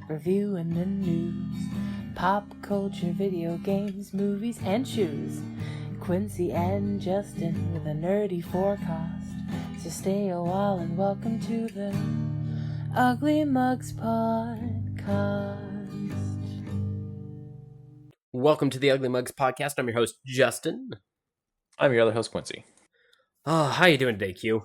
reviewing the news, pop culture, video games, movies, and shoes. Quincy and Justin with a nerdy forecast. So stay a while and welcome to the Ugly Mugs Podcast. Welcome to the Ugly Mugs Podcast. I'm your host, Justin. I'm your other host, Quincy. Oh, how you doing today, Q?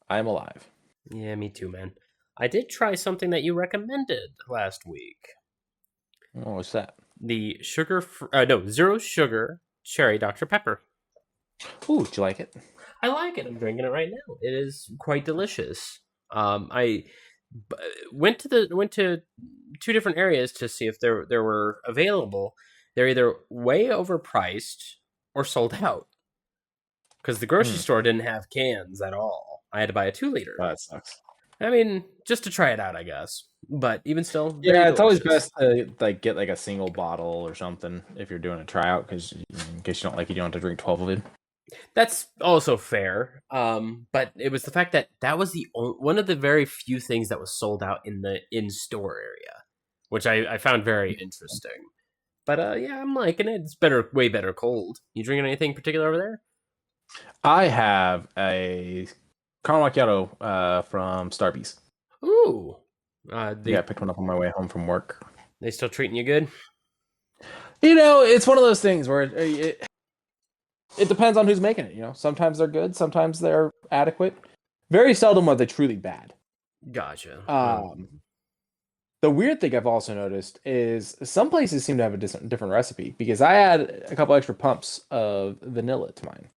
I'm alive. Yeah, me too, man. I did try something that you recommended last week. Oh, what's that? The zero sugar cherry Dr. Pepper. Ooh, did you like it? I like it. I'm drinking it right now. It is quite delicious. I went to two different areas to see if there were available. They're either way overpriced or sold out. Because the grocery store didn't have cans at all. I had to buy a 2-liter. Oh, that sucks. I mean, just to try it out, I guess. But even still, Yeah, it's always best to get like a single bottle or something if you're doing a tryout, because in case you don't like it, you don't have to drink 12 of it. That's also fair. But it was the fact that was one of the very few things that was sold out in the in-store area, which I found very interesting. But yeah, I'm liking it. It's way better cold. You drinking anything particular over there? I have a caramel macchiato from Starbucks. Ooh. I picked one up on my way home from work. They still treating you good? You know, it's one of those things where it depends on who's making it. You know, sometimes they're good, sometimes they're adequate. Very seldom are they truly bad. Gotcha. The weird thing I've also noticed is some places seem to have a different recipe, because I add a couple extra pumps of vanilla to mine.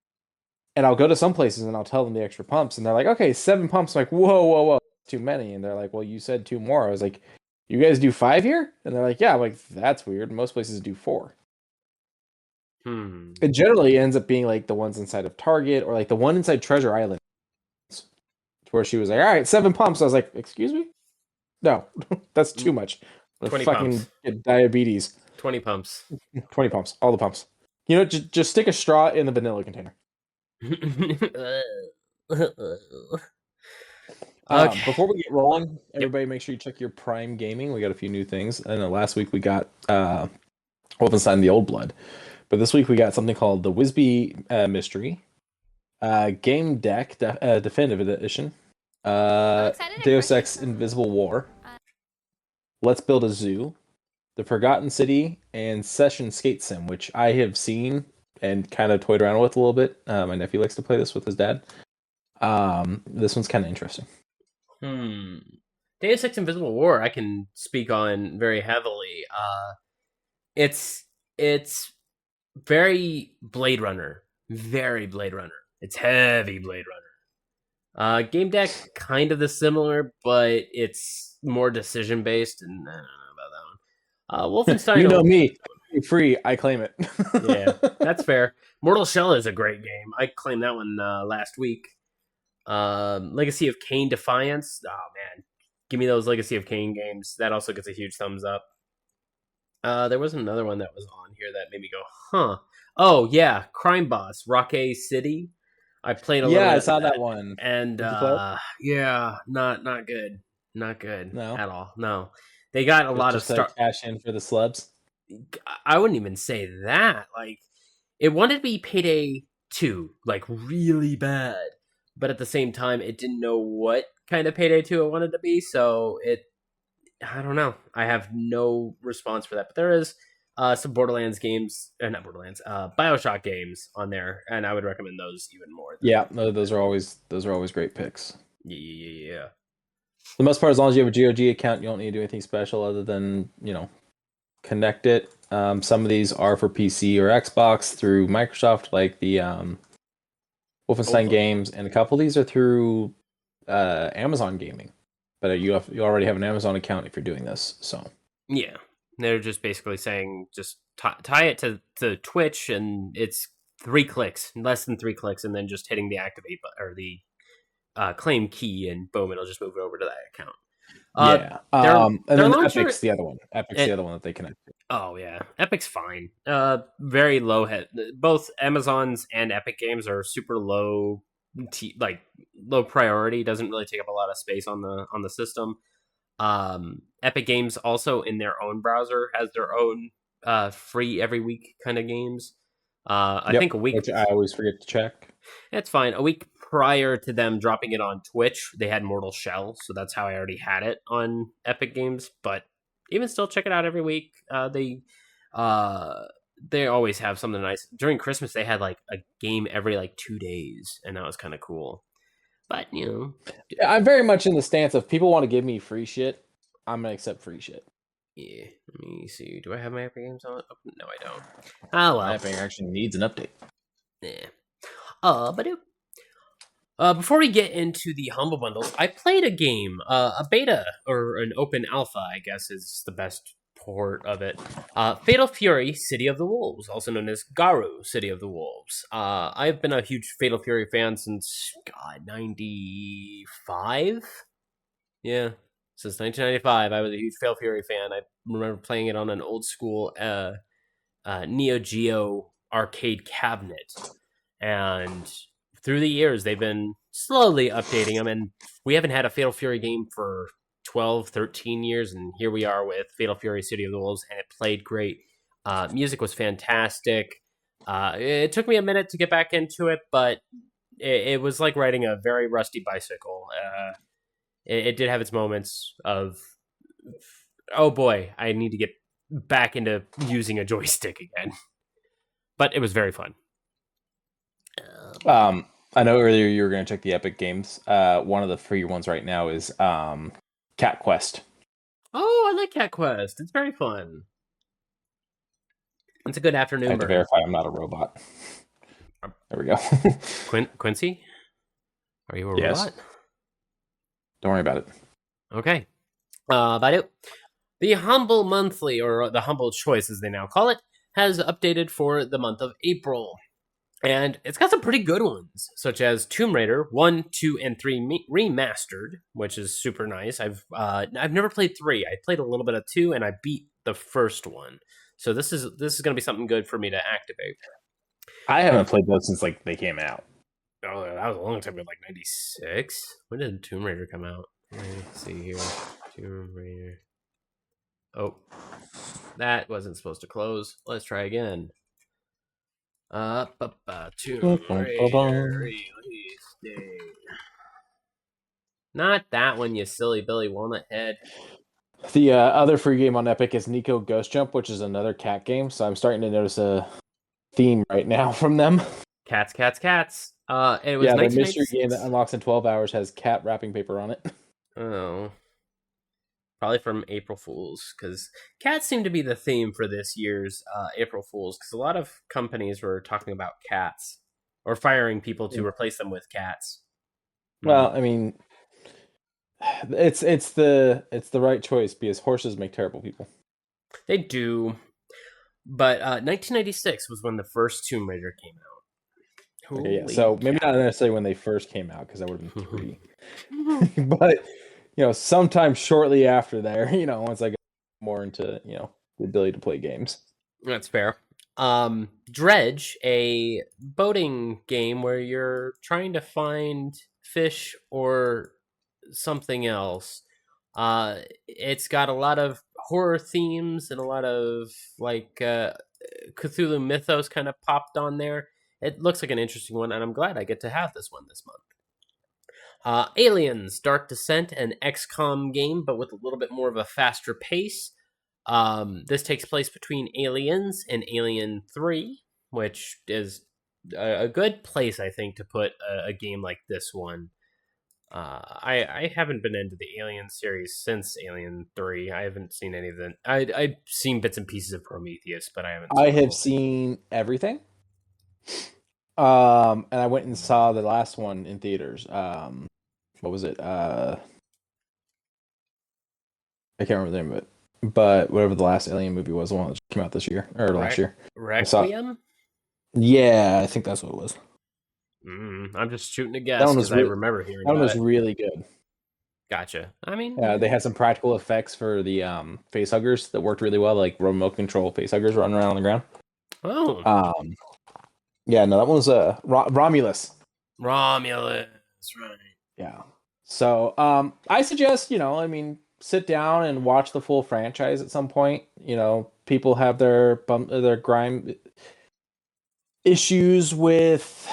And I'll go to some places and I'll tell them the extra pumps, and they're like, okay, 7 pumps. I'm like, whoa, too many. And they're like, well, you said 2 more. I was like, you guys do 5 here? And they're like, yeah. I'm like, that's weird. Most places do 4. It generally ends up being like the ones inside of Target, or like the one inside Treasure Island, where she was like, all right, 7 pumps. I was like, excuse me? No, that's too much. 20 fucking pumps. Get diabetes. 20 pumps. 20 pumps. All the pumps. You know, just stick a straw in the vanilla container. Okay. Before we get rolling, everybody make sure you check your Prime Gaming. We got a few new things. I know last week we got Wolfenstein: The Old Blood, but this week we got something called the Wisby Mystery, Game Deck Definitive Edition, Deus Ex Invisible War, Let's Build a Zoo, The Forgotten City, and Session Skate Sim, which I have seen and kind of toyed around with a little bit. My nephew likes to play this with his dad. This one's kind of interesting. Deus Ex Invisible War I can speak on very heavily. It's very Blade Runner. Very Blade Runner. It's heavy Blade Runner. Game Deck kind of the similar, but it's more decision based, and I don't know about that one. Wolfenstein. You know me. Free, I claim it. Yeah, that's fair. Mortal Shell is a great game. I claimed that one last week. Legacy of Kain Defiance. Oh man, give me those Legacy of Kain games. That also gets a huge thumbs up. There was another one that was on here that made me go, huh. Oh yeah, Crime Boss, Rocket City. I played a little bit. Yeah, I saw that one. And yeah, not good. Not good No. at all. No. They got a lot of cash in for the slubs. I wouldn't even say that. Like, it wanted to be Payday 2, like really bad. But at the same time, it didn't know what kind of Payday 2 it wanted to be, so I don't know. I have no response for that. But there is some Borderlands games, not Borderlands, BioShock games on there, and I would recommend those even more. Yeah, those are always great picks. Yeah. For the most part, as long as you have a GOG account, you don't need to do anything special other than, connect it. Some of these are for PC or Xbox through Microsoft, like the Wolfenstein games, and a couple of these are through Amazon Gaming. But you already have an Amazon account if you're doing this, so yeah, they're just basically saying just tie it to Twitch, and it's 3 clicks, less than 3 clicks, and then just hitting the activate button or the claim key, and boom, it'll just move it over to that account. And then Epic's the other one. Epic's the other one that they connect to. Oh yeah, Epic's fine. Very low head. Both Amazon's and Epic games are super low, low priority. Doesn't really take up a lot of space on the system. Epic Games also in their own browser has their own free every week kind of games. I think a week, which I always forget to check. that's fine. A week prior to them dropping it on Twitch, they had Mortal Shell, so that's how I already had it on Epic Games. But even still, check it out every week. They always have something nice. During Christmas, they had like a game every like 2 days, and that was kind of cool. But I'm very much in the stance of people want to give me free shit, I'm gonna accept free shit. yeah. Let me see. Do I have my Epic Games on? Oh, no, I don't. Oh well. Epic actually needs an update. Yeah. Before we get into the Humble Bundles, I played a game, a beta, or an open alpha, I guess is the best port of it. Fatal Fury, City of the Wolves, also known as Garu, City of the Wolves. I've been a huge Fatal Fury fan since, God, 95? Yeah, since 1995, I was a huge Fatal Fury fan. I remember playing it on an old school Neo Geo arcade cabinet. And through the years, they've been slowly updating them, and we haven't had a Fatal Fury game for 12, 13 years, and here we are with Fatal Fury City of the Wolves, and it played great. Music was fantastic. It took me a minute to get back into it, but it was like riding a very rusty bicycle. It did have its moments of, oh boy, I need to get back into using a joystick again. But it was very fun. I know earlier you were going to check the Epic Games. One of the free ones right now is Cat Quest. Oh, I like Cat Quest. It's very fun. It's a good afternoon. I have to verify I'm not a robot. There we go. Quincy? Are you a robot? Don't worry about it. Okay. Badu. The Humble Monthly, or the Humble Choice as they now call it, has updated for the month of April. And it's got some pretty good ones, such as Tomb Raider 1, 2, and 3 remastered, which is super nice. I've never played 3. I played a little bit of 2, and I beat the first one. So this is going to be something good for me to activate. I haven't played those since like they came out. Oh, that was a long time ago, like 96. When did Tomb Raider come out? Let me see here. Tomb Raider. Oh, that wasn't supposed to close. Let's try again. Tomb Raider release date. Not that one, you silly Billy Walnut Head. The other free game on Epic is Nico Ghost Jump, which is another cat game. So I'm starting to notice a theme right now from them. Cats. It was the mystery game that unlocks in 12 hours has cat wrapping paper on it. Oh. Probably from April Fools, because cats seem to be the theme for this year's April Fools, because a lot of companies were talking about cats, or firing people to replace them with cats. Well, I mean, it's the right choice, because horses make terrible people. They do. But 1996 was when the first Tomb Raider came out. Okay, yeah. So maybe not necessarily when they first came out, because that would have been 3. But sometime shortly after there, once I got more into, the ability to play games. That's fair. Dredge, a boating game where you're trying to find fish or something else. It's got a lot of horror themes and a lot of like Cthulhu mythos kind of popped on there. It looks like an interesting one, and I'm glad I get to have this one this month. Aliens, Dark Descent, an XCOM game, but with a little bit more of a faster pace. This takes place between Aliens and Alien 3, which is a good place, I think, to put a game like this one. I haven't been into the Alien series since Alien 3. I haven't seen any of them. I've seen bits and pieces of Prometheus, but I haven't. I have seen everything. And I went and saw the last one in theaters. What was it? I can't remember the name of it. But whatever the last Alien movie was, the one that came out this year or last year. Requiem? Yeah, I think that's what it was. I'm just shooting a guess because I remember hearing that one was really good. Gotcha. I mean, they had some practical effects for the face huggers that worked really well, like remote control face huggers running around on the ground. Oh. Yeah, no, that one was Romulus. Romulus, right. Yeah. So, I suggest, sit down and watch the full franchise at some point. You know, people have their grime issues with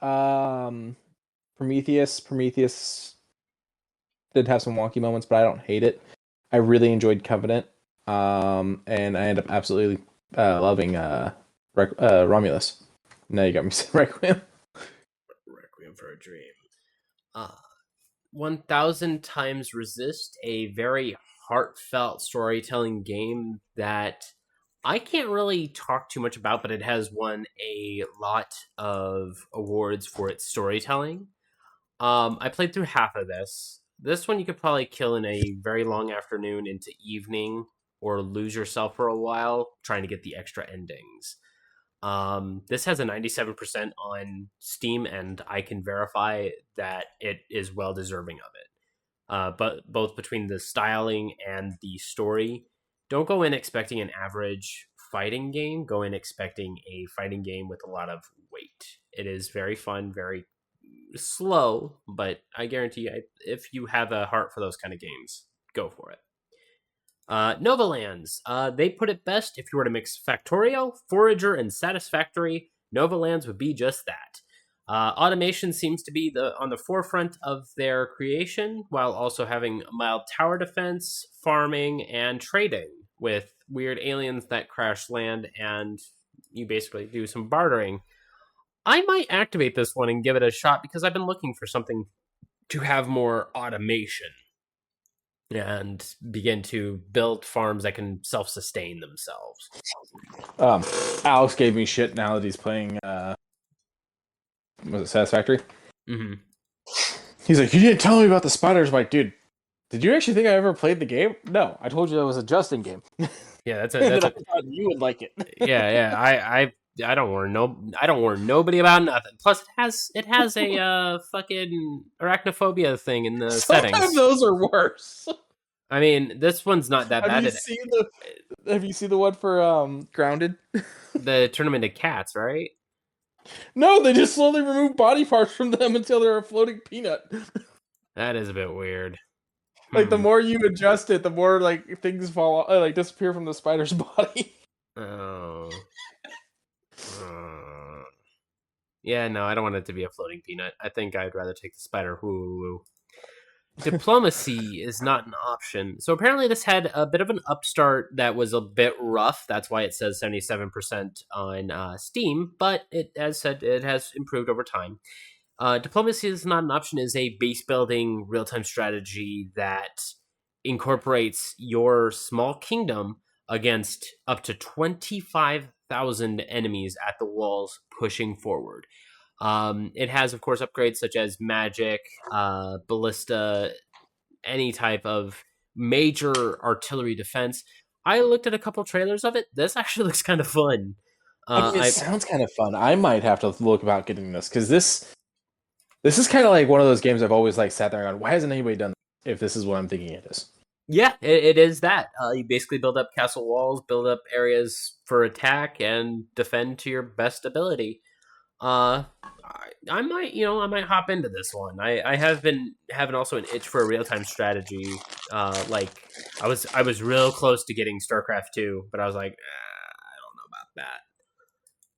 Prometheus. Prometheus did have some wonky moments, but I don't hate it. I really enjoyed Covenant, and I end up absolutely loving Romulus. Now you got me saying Requiem. Requiem for a Dream. 1000 Times Resist, a very heartfelt storytelling game that I can't really talk too much about, but it has won a lot of awards for its storytelling. I played through half of this. This one you could probably kill in a very long afternoon into evening, or lose yourself for a while trying to get the extra endings. This has a 97% on Steam, and I can verify that it is well deserving of it. But both between the styling and the story, don't go in expecting an average fighting game. Go in expecting a fighting game with a lot of weight. It is very fun, very slow, but I guarantee you, if you have a heart for those kind of games, go for it. Nova Lands. They put it best: if you were to mix Factorio, Forager, and Satisfactory, Nova Lands would be just that. Automation seems to be on the forefront of their creation, while also having mild tower defense, farming, and trading with weird aliens that crash land, and you basically do some bartering. I might activate this one and give it a shot because I've been looking for something to have more automation and begin to build farms that can self-sustain themselves. Alex gave me shit now that he's playing. Was it Satisfactory? Mm-hmm. He's like, you didn't tell me about the spiders. I'm like, dude, did you actually think I ever played the game? No, I told you that was a Justin game. Yeah, that's I thought you would like it. yeah. I don't warn nobody about nothing. Plus, it has a fucking arachnophobia thing in the settings. Sometimes those are worse. I mean, this one's not that bad. Have you seen the one for Grounded? The Tournament of Cats, right? No, they just slowly remove body parts from them until they're a floating peanut. That is a bit weird. Like the more you adjust it, the more like things fall, like disappear from the spider's body. Oh. Yeah, no, I don't want it to be a floating peanut. I think I'd rather take the spider. Woo. Diplomacy is not an option. So apparently this had a bit of an upstart that was a bit rough. That's why it says 77% on Steam. But it, as said, it has improved over time. Diplomacy is not an option is a base-building real-time strategy that incorporates your small kingdom against up to 25,000 enemies at the walls pushing forward. It has, of course, upgrades such as magic, ballista, any type of major artillery defense. I looked at a couple trailers of it. This actually looks kind of fun. It sounds kind of fun. I might have to look about getting this because this is kind of like one of those games I've always like sat there and gone, why hasn't anybody done this if this is what I'm thinking it is? Yeah, it is that. You basically build up castle walls, build up areas for attack, and defend to your best ability. I might hop into this one. I have been having also an itch for a real time strategy. Like I was real close to getting StarCraft 2, but I was like, I don't know about that.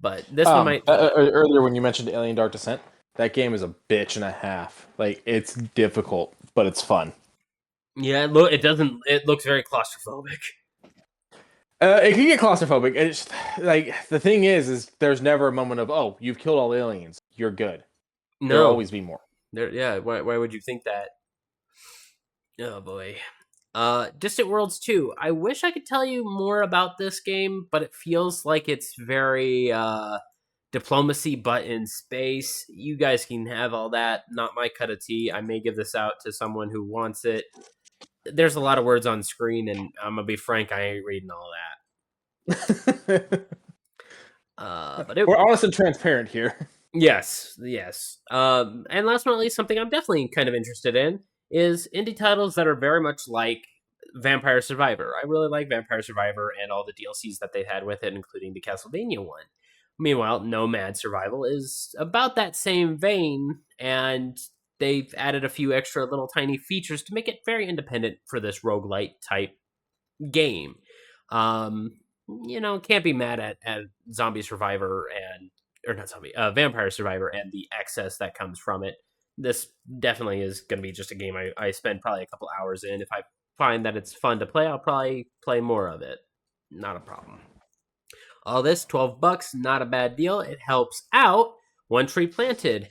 But this one might. Earlier when you mentioned Alien Dark Descent, that game is a bitch and a half. Like it's difficult, but it's fun. Yeah, it looks very claustrophobic. It can get claustrophobic. It's like the thing is there's never a moment of, oh, you've killed all aliens, you're good. No, there'll always be more. Why would you think that? Oh boy. Distant Worlds 2. I wish I could tell you more about this game, but it feels like it's very diplomacy, but in space. You guys can have all that. Not my cut of tea. I may give this out to someone who wants it. There's a lot of words on screen, and I'm gonna be frank, I ain't reading all that. We're honest and transparent here. Yes. And last but not least, something I'm definitely kind of interested in is indie titles that are very much like Vampire Survivor. I really like Vampire Survivor and all the DLCs that they had with it, including the Castlevania one. Meanwhile, Nomad Survival is about that same vein, and they've added a few extra little tiny features to make it very independent for this roguelite type game. Can't be mad at Zombie Survivor or not zombie, Vampire Survivor and the excess that comes from it. This definitely is going to be just a game I spend probably a couple hours in. If I find that it's fun to play, I'll probably play more of it. Not a problem. All this, $12, not a bad deal. It helps out One Tree Planted.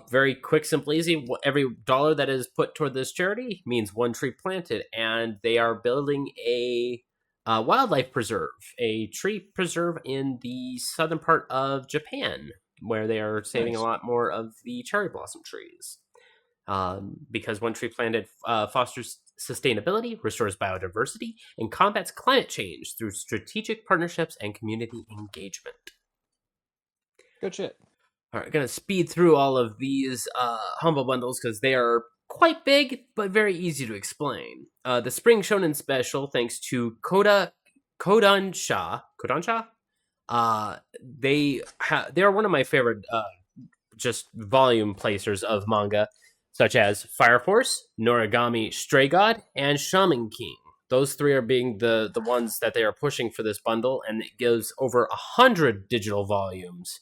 Very quick, simple, easy. Every dollar that is put toward this charity means one tree planted, and they are building a wildlife preserve, a tree preserve in the southern part of Japan, where they are saving a lot more of the cherry blossom trees. Because One Tree Planted fosters sustainability, restores biodiversity, and combats climate change through strategic partnerships and community engagement. Good shit. All right, going to speed through all of these Humble Bundles because they are quite big, but very easy to explain. The Spring Shonen Special, thanks to Kodansha. They are one of my favorite just volume placers of manga, such as Fire Force, Noragami Stray God, and Shaman King. Those three are being the ones that they are pushing for this bundle, and it gives over 100 digital volumes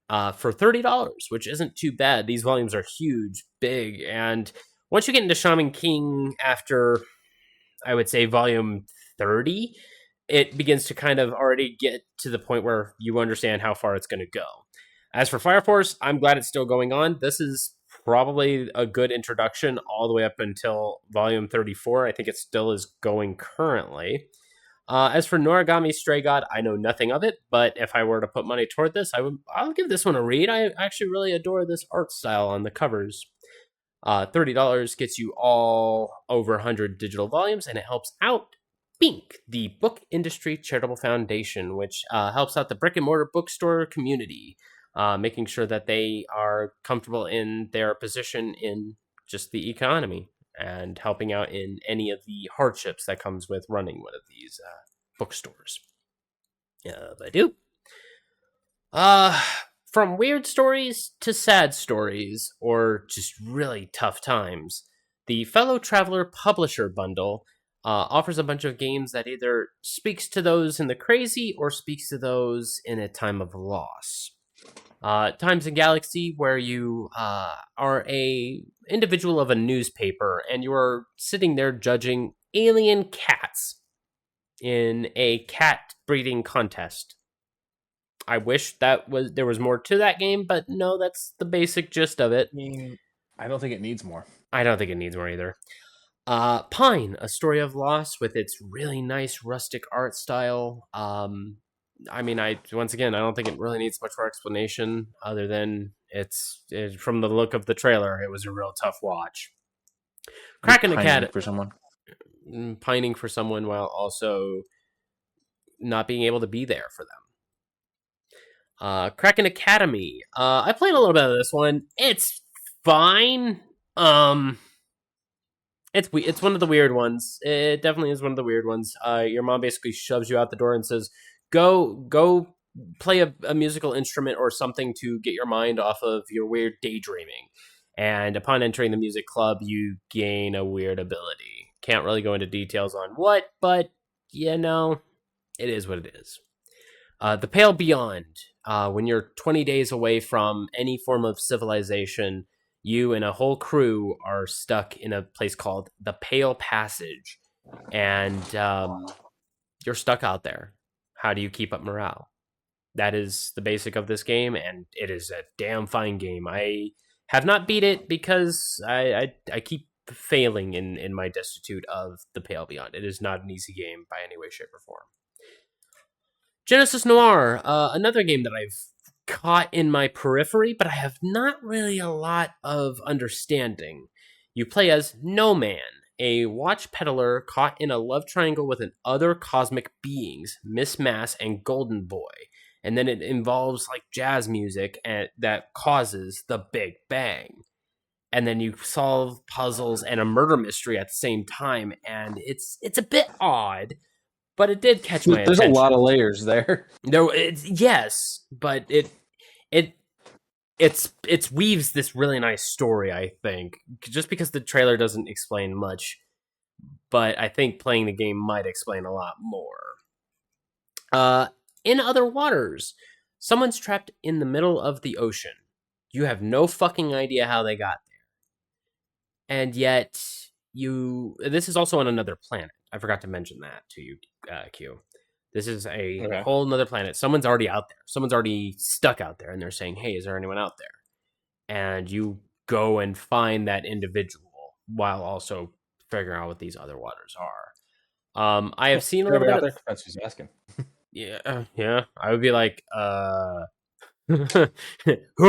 for $30, which isn't too bad. These volumes are huge, big, and once you get into Shaman King after, I would say, volume 30, it begins to kind of already get to the point where you understand how far it's going to go. As for Fire Force, I'm glad it's still going on. This is probably a good introduction all the way up until volume 34. I think it still is going currently. As for Noragami Stray God, I know nothing of it, but if I were to put money toward this, I'll give this one a read. I actually really adore this art style on the covers. $30 gets you all over 100 digital volumes, and it helps out Bink, the Book Industry Charitable Foundation, which helps out the brick and mortar bookstore community, making sure that they are comfortable in their position in just the economy and helping out in any of the hardships that comes with running one of these bookstores. I do. From weird stories to sad stories, or just really tough times, the Fellow Traveler Publisher Bundle offers a bunch of games that either speaks to those in the crazy or speaks to those in a time of loss. Times in Galaxy, where you are a individual of a newspaper and you are sitting there judging alien cats in a cat breeding contest. I wish there was more to that game, but no, that's the basic gist of it. I mean, I don't think it needs more. I don't think it needs more either. Pine, a story of loss with its really nice rustic art style. Once again, I don't think it really needs much more explanation other than it's from the look of the trailer, it was a real tough watch. Kraken Academy for someone. Pining for someone while also not being able to be there for them. Kraken Academy. I played a little bit of this one. It's fine. It's one of the weird ones. It definitely is one of the weird ones. Your mom basically shoves you out the door and says, Go play a musical instrument or something to get your mind off of your weird daydreaming. And upon entering the music club, you gain a weird ability. Can't really go into details on what, but, it is what it is. The Pale Beyond. When you're 20 days away from any form of civilization, you and a whole crew are stuck in a place called the Pale Passage. And you're stuck out there. How do you keep up morale? That is the basic of this game, and it is a damn fine game. I have not beat it because I keep failing in my destitute of The Pale Beyond. It is not an easy game by any way, shape, or form. Genesis Noir, another game that I've caught in my periphery, but I have not really a lot of understanding. You play as No Man, a watch peddler caught in a love triangle with other cosmic beings, Miss Mass and Golden Boy. And then it involves like jazz music that causes the Big Bang. And then you solve puzzles and a murder mystery at the same time, and it's a bit odd, but it did catch my attention. There's a lot of layers there. Yes, but it it's weaves this really nice story, I think, just because the trailer doesn't explain much, but I think playing the game might explain a lot more. In other waters, someone's trapped in the middle of the ocean. You have no fucking idea how they got there. And yet, this is also on another planet. I forgot to mention that to you, Q. This is a whole nother planet. Someone's already out there. Someone's already stuck out there, and they're saying, hey, is there anyone out there? And you go and find that individual while also figuring out what these other waters are. I have seen a little bit of... That's who's asking. Yeah. I would be like, who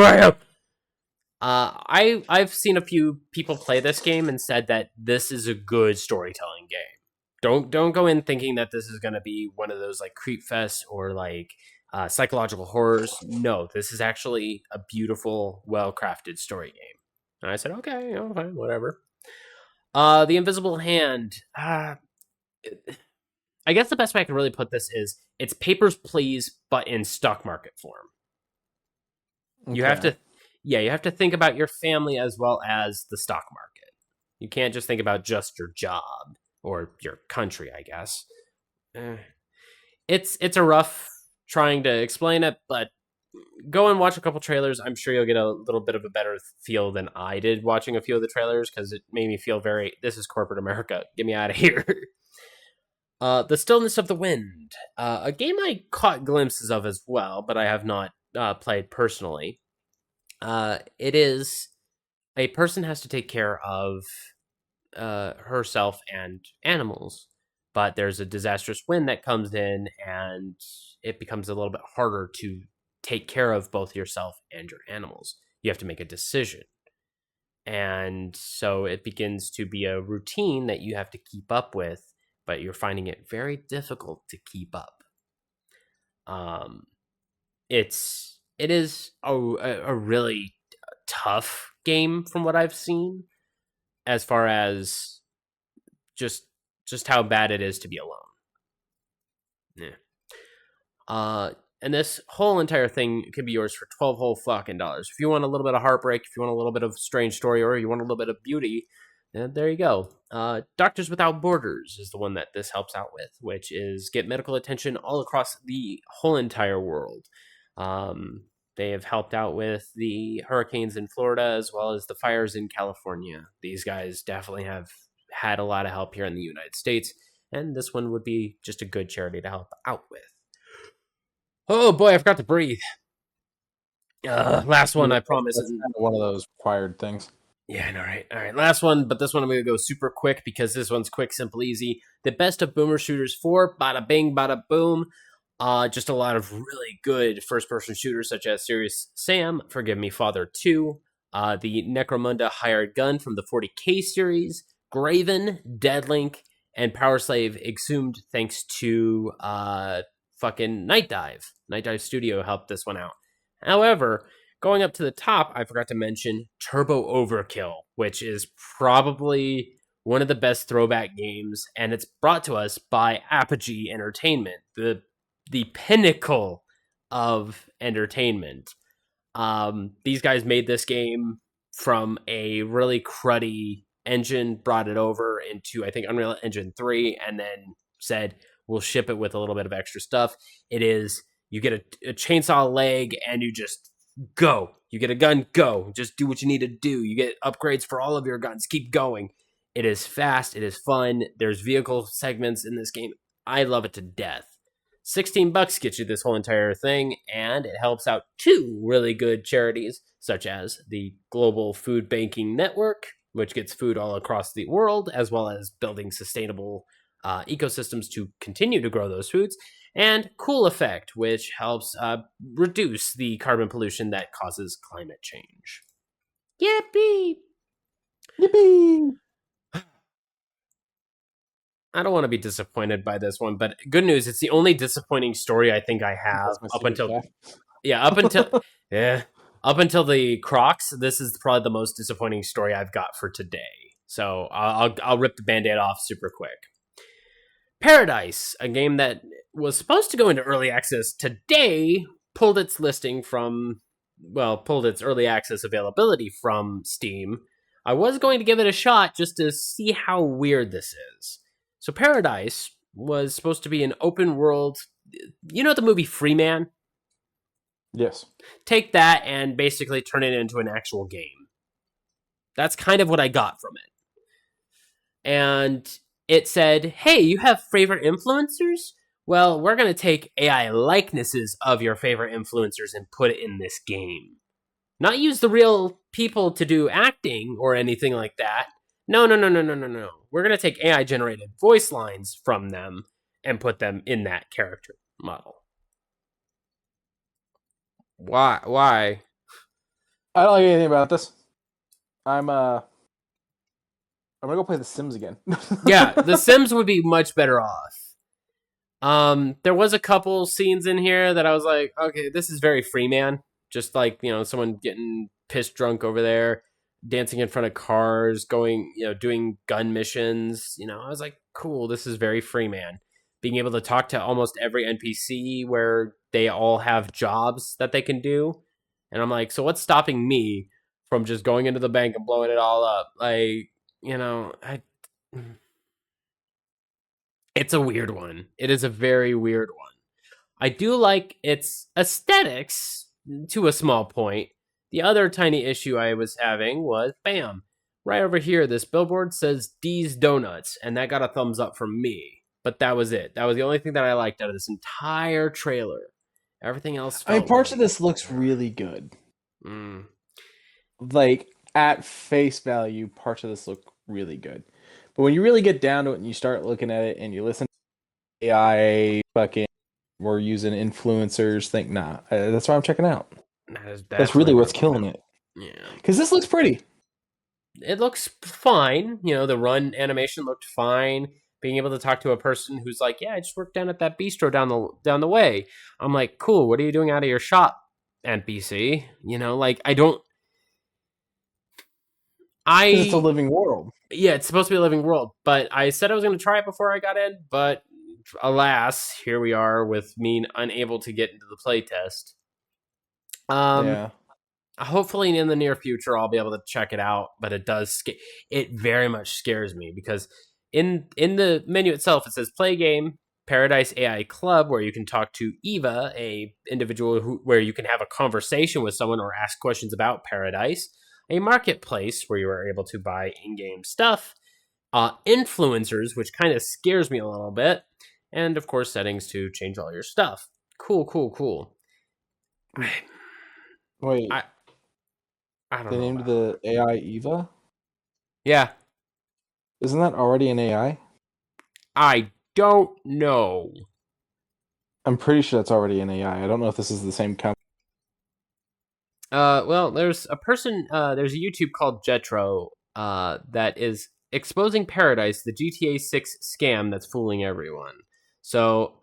are you? I've seen a few people play this game and said that this is a good storytelling game. Don't go in thinking that this is going to be one of those like creep fests or like psychological horrors. No, this is actually a beautiful, well-crafted story game. And I said, okay, fine, whatever. The Invisible Hand. I guess the best way I can really put this is it's Papers, Please, but in stock market form. Okay. You have to think about your family as well as the stock market. You can't just think about just your job or your country, I guess. It's a rough trying to explain it, but go and watch a couple trailers. I'm sure you'll get a little bit of a better feel than I did watching a few of the trailers, because it made me feel this is corporate America. Get me out of here. The Stillness of the Wind. A game I caught glimpses of as well, but I have not played personally. It is a person has to take care of herself and animals, but there's a disastrous wind that comes in, and it becomes a little bit harder to take care of both yourself and your animals. You have to make a decision. And so it begins to be a routine that you have to keep up with, but you're finding it very difficult to keep up. It is a really tough game from what I've seen, as far as just how bad it is to be alone. Yeah. And this whole entire thing could be yours for $12 whole fucking dollars. If you want a little bit of heartbreak, if you want a little bit of strange story, or you want a little bit of beauty, there you go. Doctors Without Borders is the one that this helps out with, which is get medical attention all across the whole entire world. They have helped out with the hurricanes in Florida as well as the fires in California. These guys definitely have had a lot of help here in the United States, and this one would be just a good charity to help out with. Oh boy, I forgot to breathe. Last one, I promise. That's kind of one of those required things. Yeah, I know, right? All right, last one, but this one I'm going to go super quick because this one's quick, simple, easy. The Best of Boomer Shooters 4, bada bing, bada boom. Just a lot of really good first-person shooters such as Serious Sam, Forgive Me Father 2, the Necromunda Hired Gun from the 40K series, Graven, Deadlink, and Power Slave exhumed thanks to fucking Night Dive. Night Dive Studio helped this one out. However, going up to the top, I forgot to mention Turbo Overkill, which is probably one of the best throwback games, and it's brought to us by Apogee Entertainment, the pinnacle of entertainment. These guys made this game from a really cruddy engine, brought it over into, I think, Unreal Engine 3, and then said, we'll ship it with a little bit of extra stuff. It is, you get a chainsaw leg, and you just go. You get a gun, go. Just do what you need to do. You get upgrades for all of your guns. Keep going. It is fast. It is fun. There's vehicle segments in this game. I love it to death. $16 gets you this whole entire thing, and it helps out two really good charities, such as the Global Food Banking Network, which gets food all across the world, as well as building sustainable ecosystems to continue to grow those foods, and Cool Effect, which helps reduce the carbon pollution that causes climate change. Yippee! Yippee! I don't want to be disappointed by this one, but good news, it's the only disappointing story I think I have up until the Crocs. This is probably the most disappointing story I've got for today. So I'll rip the Band-Aid off super quick. Paradise, a game that was supposed to go into early access today, pulled its listing from pulled its early access availability from Steam, I was going to give it a shot just to see how weird this is. So Paradise was supposed to be an open world. You know the movie Free Man? Yes. Take that and basically turn it into an actual game. That's kind of what I got from it. And it said, hey, you have favorite influencers? Well, we're going to take AI likenesses of your favorite influencers and put it in this game. Not use the real people to do acting or anything like that. No. We're going to take AI generated voice lines from them and put them in that character model. Why? I don't like anything about this. I'm gonna go play The Sims again. Yeah, The Sims would be much better off. There was a couple scenes in here that I was like, okay, this is very free man. Just like, someone getting pissed drunk over there, dancing in front of cars, going, doing gun missions. I was like, cool, this is very free man. Being able to talk to almost every NPC where they all have jobs that they can do. And I'm like, so what's stopping me from just going into the bank and blowing it all up? Like, it's a weird one. It is a very weird one. I do like its aesthetics to a small point. The other tiny issue I was having was, bam, right over here, this billboard says D's Donuts, and that got a thumbs up from me. But that was it. That was the only thing that I liked out of this entire trailer. Everything else felt parts of this looks really good. Mm. Like, at face value, parts of this look really good. But when you really get down to it and you start looking at it and you listen to AI fucking, we're using influencers, think, nah, that's what I'm checking out. That's really what's killing it. Yeah. Because this looks pretty. It looks fine. The run animation looked fine. Being able to talk to a person who's like, yeah, I just worked down at that bistro down the way. I'm like, cool, what are you doing out of your shop, NPC? It's a living world. Yeah, it's supposed to be a living world. But I said I was going to try it before I got in, but alas, here we are with me unable to get into the playtest. Yeah. Hopefully in the near future I'll be able to check it out, but it very much scares me because in the menu itself it says play game Paradise AI Club, where you can talk to Eva, a individual where you can have a conversation with someone or ask questions about Paradise, a marketplace where you are able to buy in-game stuff, influencers, which kind of scares me a little bit, and of course settings to change all your stuff. Cool. Wait, I don't they know. named the AI Eva? Yeah. Isn't that already an AI? I don't know. I'm pretty sure that's already an AI. I don't know if this is the same company. Well, there's a person, there's a YouTube called Jetro, that is exposing Paradise, the GTA 6 scam that's fooling everyone. So,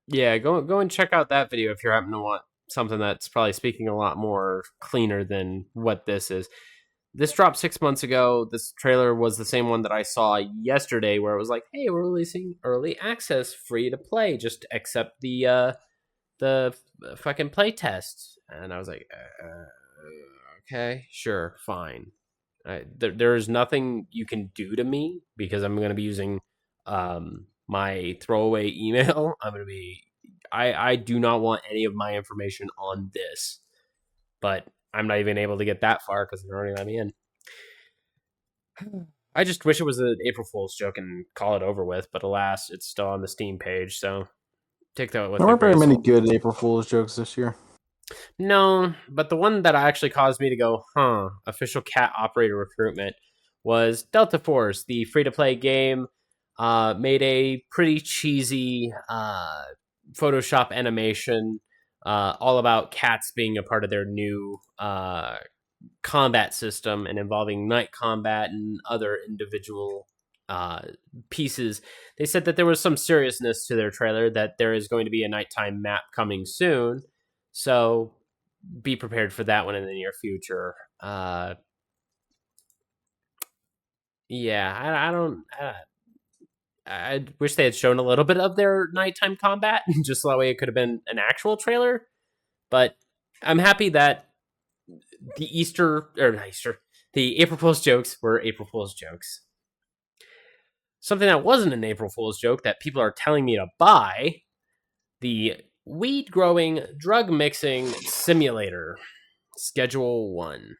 yeah, go and check out that video if you happen to want something that's probably speaking a lot more cleaner than what this is. This dropped 6 months ago. This trailer was the same one that I saw yesterday, where it was like, "Hey, we're releasing early access, free to play. Just accept the fucking play test." And I was like, "Okay, sure, fine." There is nothing you can do to me because I'm going to be using my throwaway email. I do not want any of my information on this, but I'm not even able to get that far because they're already let me in. I just wish it was an April Fool's joke and call it over with, but alas, it's still on the Steam page, so take that with There weren't very many good April Fool's jokes this year. No, but the one that actually caused me to go, official cat operator recruitment was Delta Force, the free-to-play game, made a pretty cheesy Photoshop animation all about cats being a part of their new combat system and involving night combat and other individual pieces. They said that there was some seriousness to their trailer, that there is going to be a nighttime map coming soon, so be prepared for that one in the near future. Yeah, I wish they had shown a little bit of their nighttime combat, just so that way it could have been an actual trailer. But I'm happy that the April Fool's jokes were April Fool's jokes. Something that wasn't an April Fool's joke that people are telling me to buy, the weed growing drug mixing simulator, Schedule 1.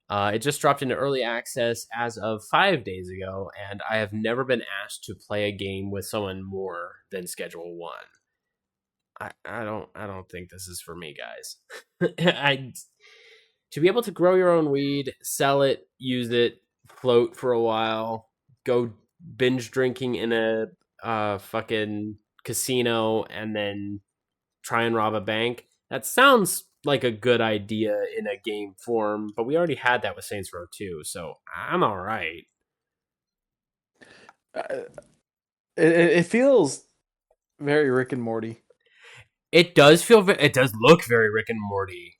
It just dropped into early access as of 5 days ago, and I have never been asked to play a game with someone more than Schedule 1. I don't think this is for me, guys. To be able to grow your own weed, sell it, use it, float for a while, go binge drinking in a fucking casino, and then try and rob a bank. That sounds like a good idea in a game form, but we already had that with Saints Row 2, so I'm all right. It feels very Rick and Morty. It does look very Rick and Morty.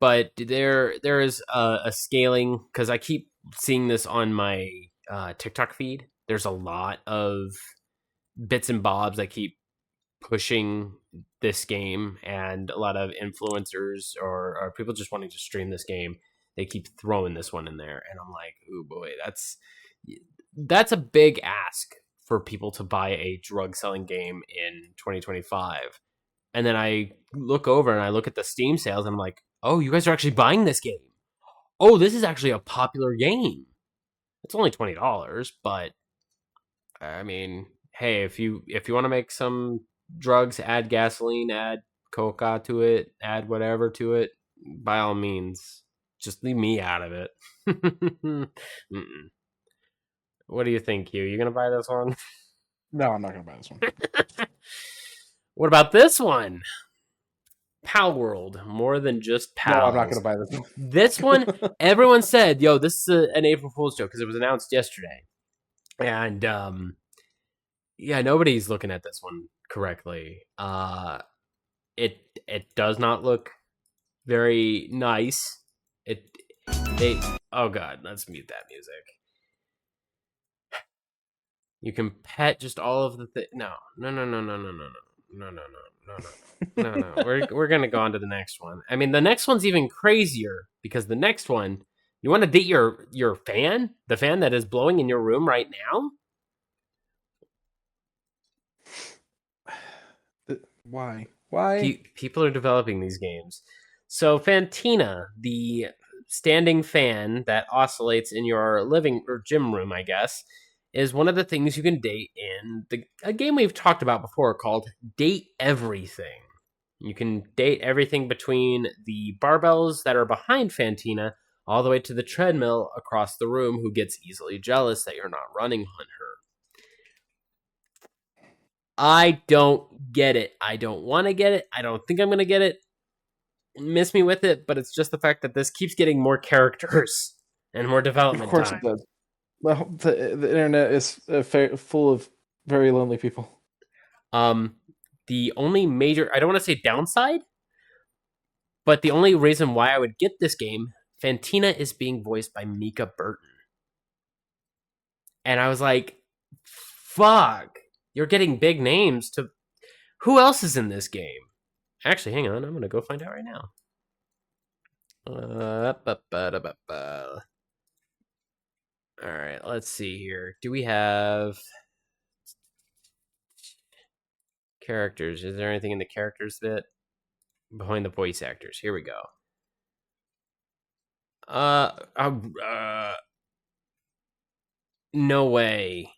But there is a scaling, because I keep seeing this on my TikTok feed. There's a lot of bits and bobs that keep pushing this game, and a lot of influencers or people just wanting to stream this game. They keep throwing this one in there, and I'm like, oh boy, that's a big ask for people to buy a drug selling game in 2025. And then I look over and I look at the Steam sales, and I'm like, oh, you guys are actually buying this game. Oh, this is actually a popular game. It's only $20, but I mean, hey, if you want to make some drugs, add gasoline, add coca to it, add whatever to it, by all means, just leave me out of it. What do you think, Hugh? You gonna buy this one? No, I'm not gonna buy this one. What about this one? Pal World, more than just pals. No, I'm not gonna buy this one. This one, everyone said, "Yo, this is an April Fool's joke," because it was announced yesterday, and yeah, nobody's looking at this one correctly. It does not look very nice. Oh god, let's mute that music. You can pet just all of the no. We're gonna go on to the next one. I mean, the next one's even crazier, because the next one, you want to date your fan, the fan that is blowing in your room right now. Why? People are developing these games. So Fantina, the standing fan that oscillates in your living or gym room, I guess, is one of the things you can date in a game we've talked about before called Date Everything. You can date everything between the barbells that are behind Fantina all the way to the treadmill across the room, who gets easily jealous that you're not running on her. I don't get it. I don't want to get it. I don't think I'm going to get it. Miss me with it, but it's just the fact that this keeps getting more characters and more development time. Of course it does. Well, the internet is full of very lonely people. The only major, I don't want to say downside, but the only reason why I would get this game, Fantina is being voiced by Mika Burton. And I was like, fuck, you're getting big names to... Who else is in this game? Actually, hang on, I'm going to go find out right now. Alright, let's see here. Do we have characters? Is there anything in the characters bit? Behind the voice actors. Here we go. No way.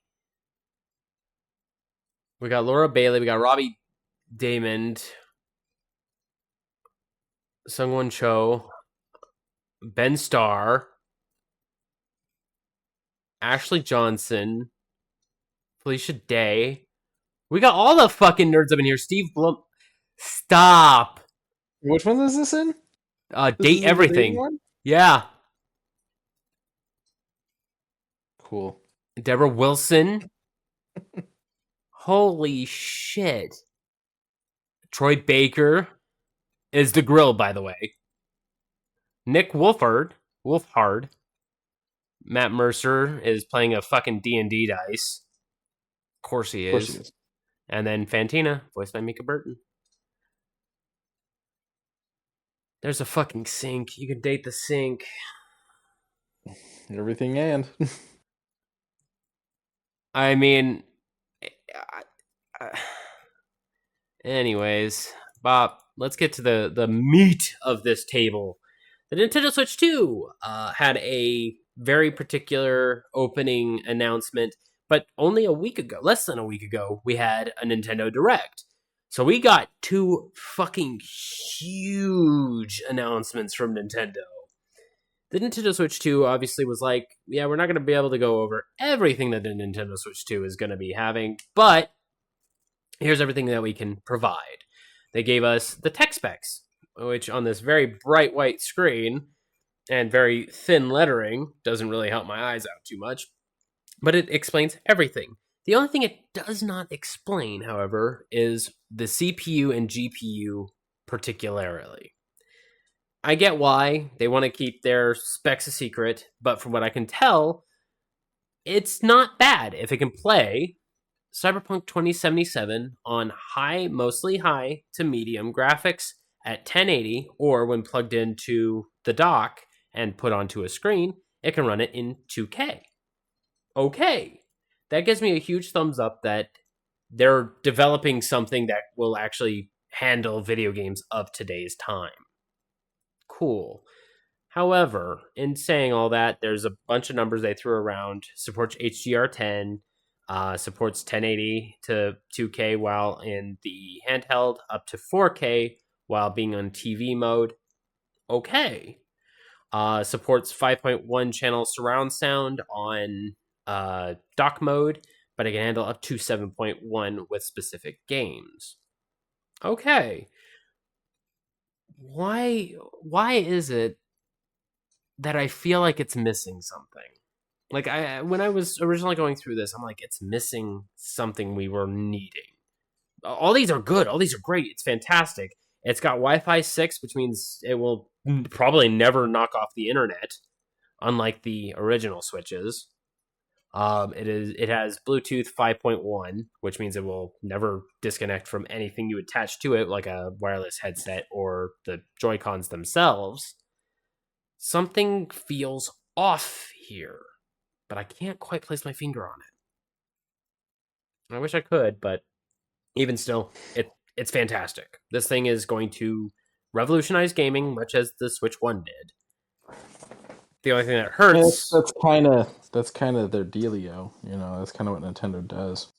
We got Laura Bailey. We got Robbie Damond, Sungwon Cho, Ben Starr, Ashley Johnson, Felicia Day. We got all the fucking nerds up in here. Steve Blum. Stop. Which one is this in? Date Everything. Yeah. Cool. Deborah Wilson. Holy shit. Troy Baker is the grill, by the way. Nick Wolfhard. Matt Mercer is playing a fucking D&D dice. Of course he is. And then Fantina, voiced by Mika Burton. There's a fucking sink. You can date the sink. Everything and. I mean, anyways, Bob, let's get to the meat of this table. The Nintendo Switch 2 had a very particular opening announcement, but only a week ago, less than a week ago, we had a Nintendo Direct. So we got 2 fucking huge announcements from Nintendo. The Nintendo Switch 2 obviously was like, yeah, we're not going to be able to go over everything that the Nintendo Switch 2 is going to be having, but here's everything that we can provide. They gave us the tech specs, which on this very bright white screen and very thin lettering doesn't really help my eyes out too much, but it explains everything. The only thing it does not explain, however, is the CPU and GPU particularly. I get why they want to keep their specs a secret, but from what I can tell, it's not bad if it can play Cyberpunk 2077 on mostly high to medium graphics at 1080, or when plugged into the dock and put onto a screen, it can run it in 2K. Okay, that gives me a huge thumbs up that they're developing something that will actually handle video games of today's time. Cool. However, in saying all that, there's a bunch of numbers they threw around. Supports HDR10, supports 1080 to 2K while in the handheld, up to 4K while being on TV mode. Okay. Supports 5.1 channel surround sound on dock mode, but it can handle up to 7.1 with specific games. Okay. Why is it that I feel like it's missing something? Like, when I was originally going through this, I'm like, it's missing something we were needing. All these are good. All these are great. It's fantastic. It's got Wi-Fi 6, which means it will probably never knock off the internet, unlike the original Switches. It has Bluetooth 5.1, which means it will never disconnect from anything you attach to it, like a wireless headset or the Joy-Cons themselves. Something feels off here, but I can't quite place my finger on it. I wish I could, but even still, it's fantastic. This thing is going to revolutionize gaming, much as the Switch 1 did. The only thing that hurts... That's kind of their dealio, you know. That's kind of what Nintendo does.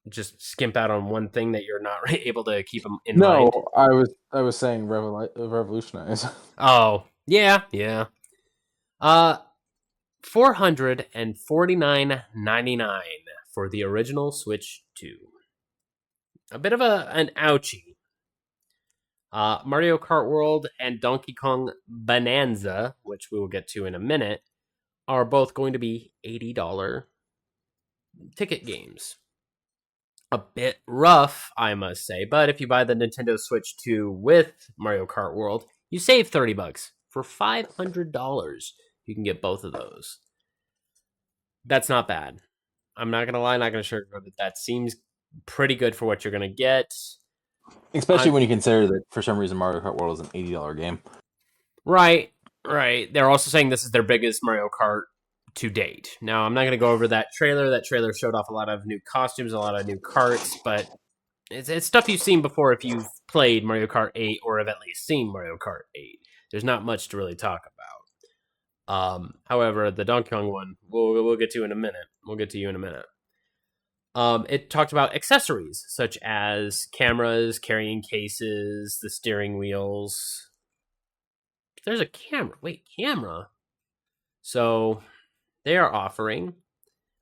Just skimp out on one thing that you're not able to keep them in mind. No, I was saying revolutionize. Oh, yeah. $449.99 for the original Switch 2. A bit of an ouchie. Mario Kart World and Donkey Kong Bonanza, which we will get to in a minute, are both going to be $80 ticket games. A bit rough, I must say, but if you buy the Nintendo Switch 2 with Mario Kart World, you save $30. For $500, you can get both of those. That's not bad. I'm not going to lie, not going to sugarcoat it. That seems pretty good for what you're going to get. Especially when you consider that for some reason Mario Kart World is an $80 game. Right. They're also saying this is their biggest Mario Kart to date. Now, I'm not going to go over that trailer. That trailer showed off a lot of new costumes, a lot of new karts, but it's stuff you've seen before if you've played Mario Kart 8 or have at least seen Mario Kart 8. There's not much to really talk about. However, the Donkey Kong one, we'll get to in a minute. We'll get to you in a minute. It talked about accessories, such as cameras, carrying cases, the steering wheels. There's a camera. Wait, camera? So, they are offering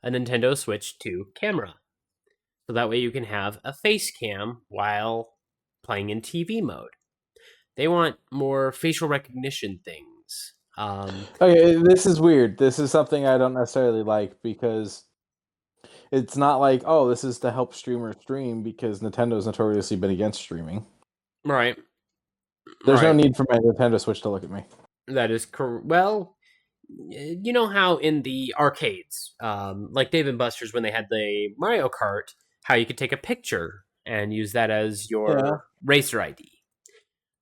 a Nintendo Switch 2 camera. So that way you can have a face cam while playing in TV mode. They want more facial recognition things. Okay, this is weird. This is something I don't necessarily like because it's not like, oh, this is to help streamers stream, because Nintendo's notoriously been against streaming. Right. There's no need for my Nintendo Switch to look at me. That is correct. Well, you know how in the arcades, like Dave & Buster's, when they had the Mario Kart, how you could take a picture and use that as your racer ID.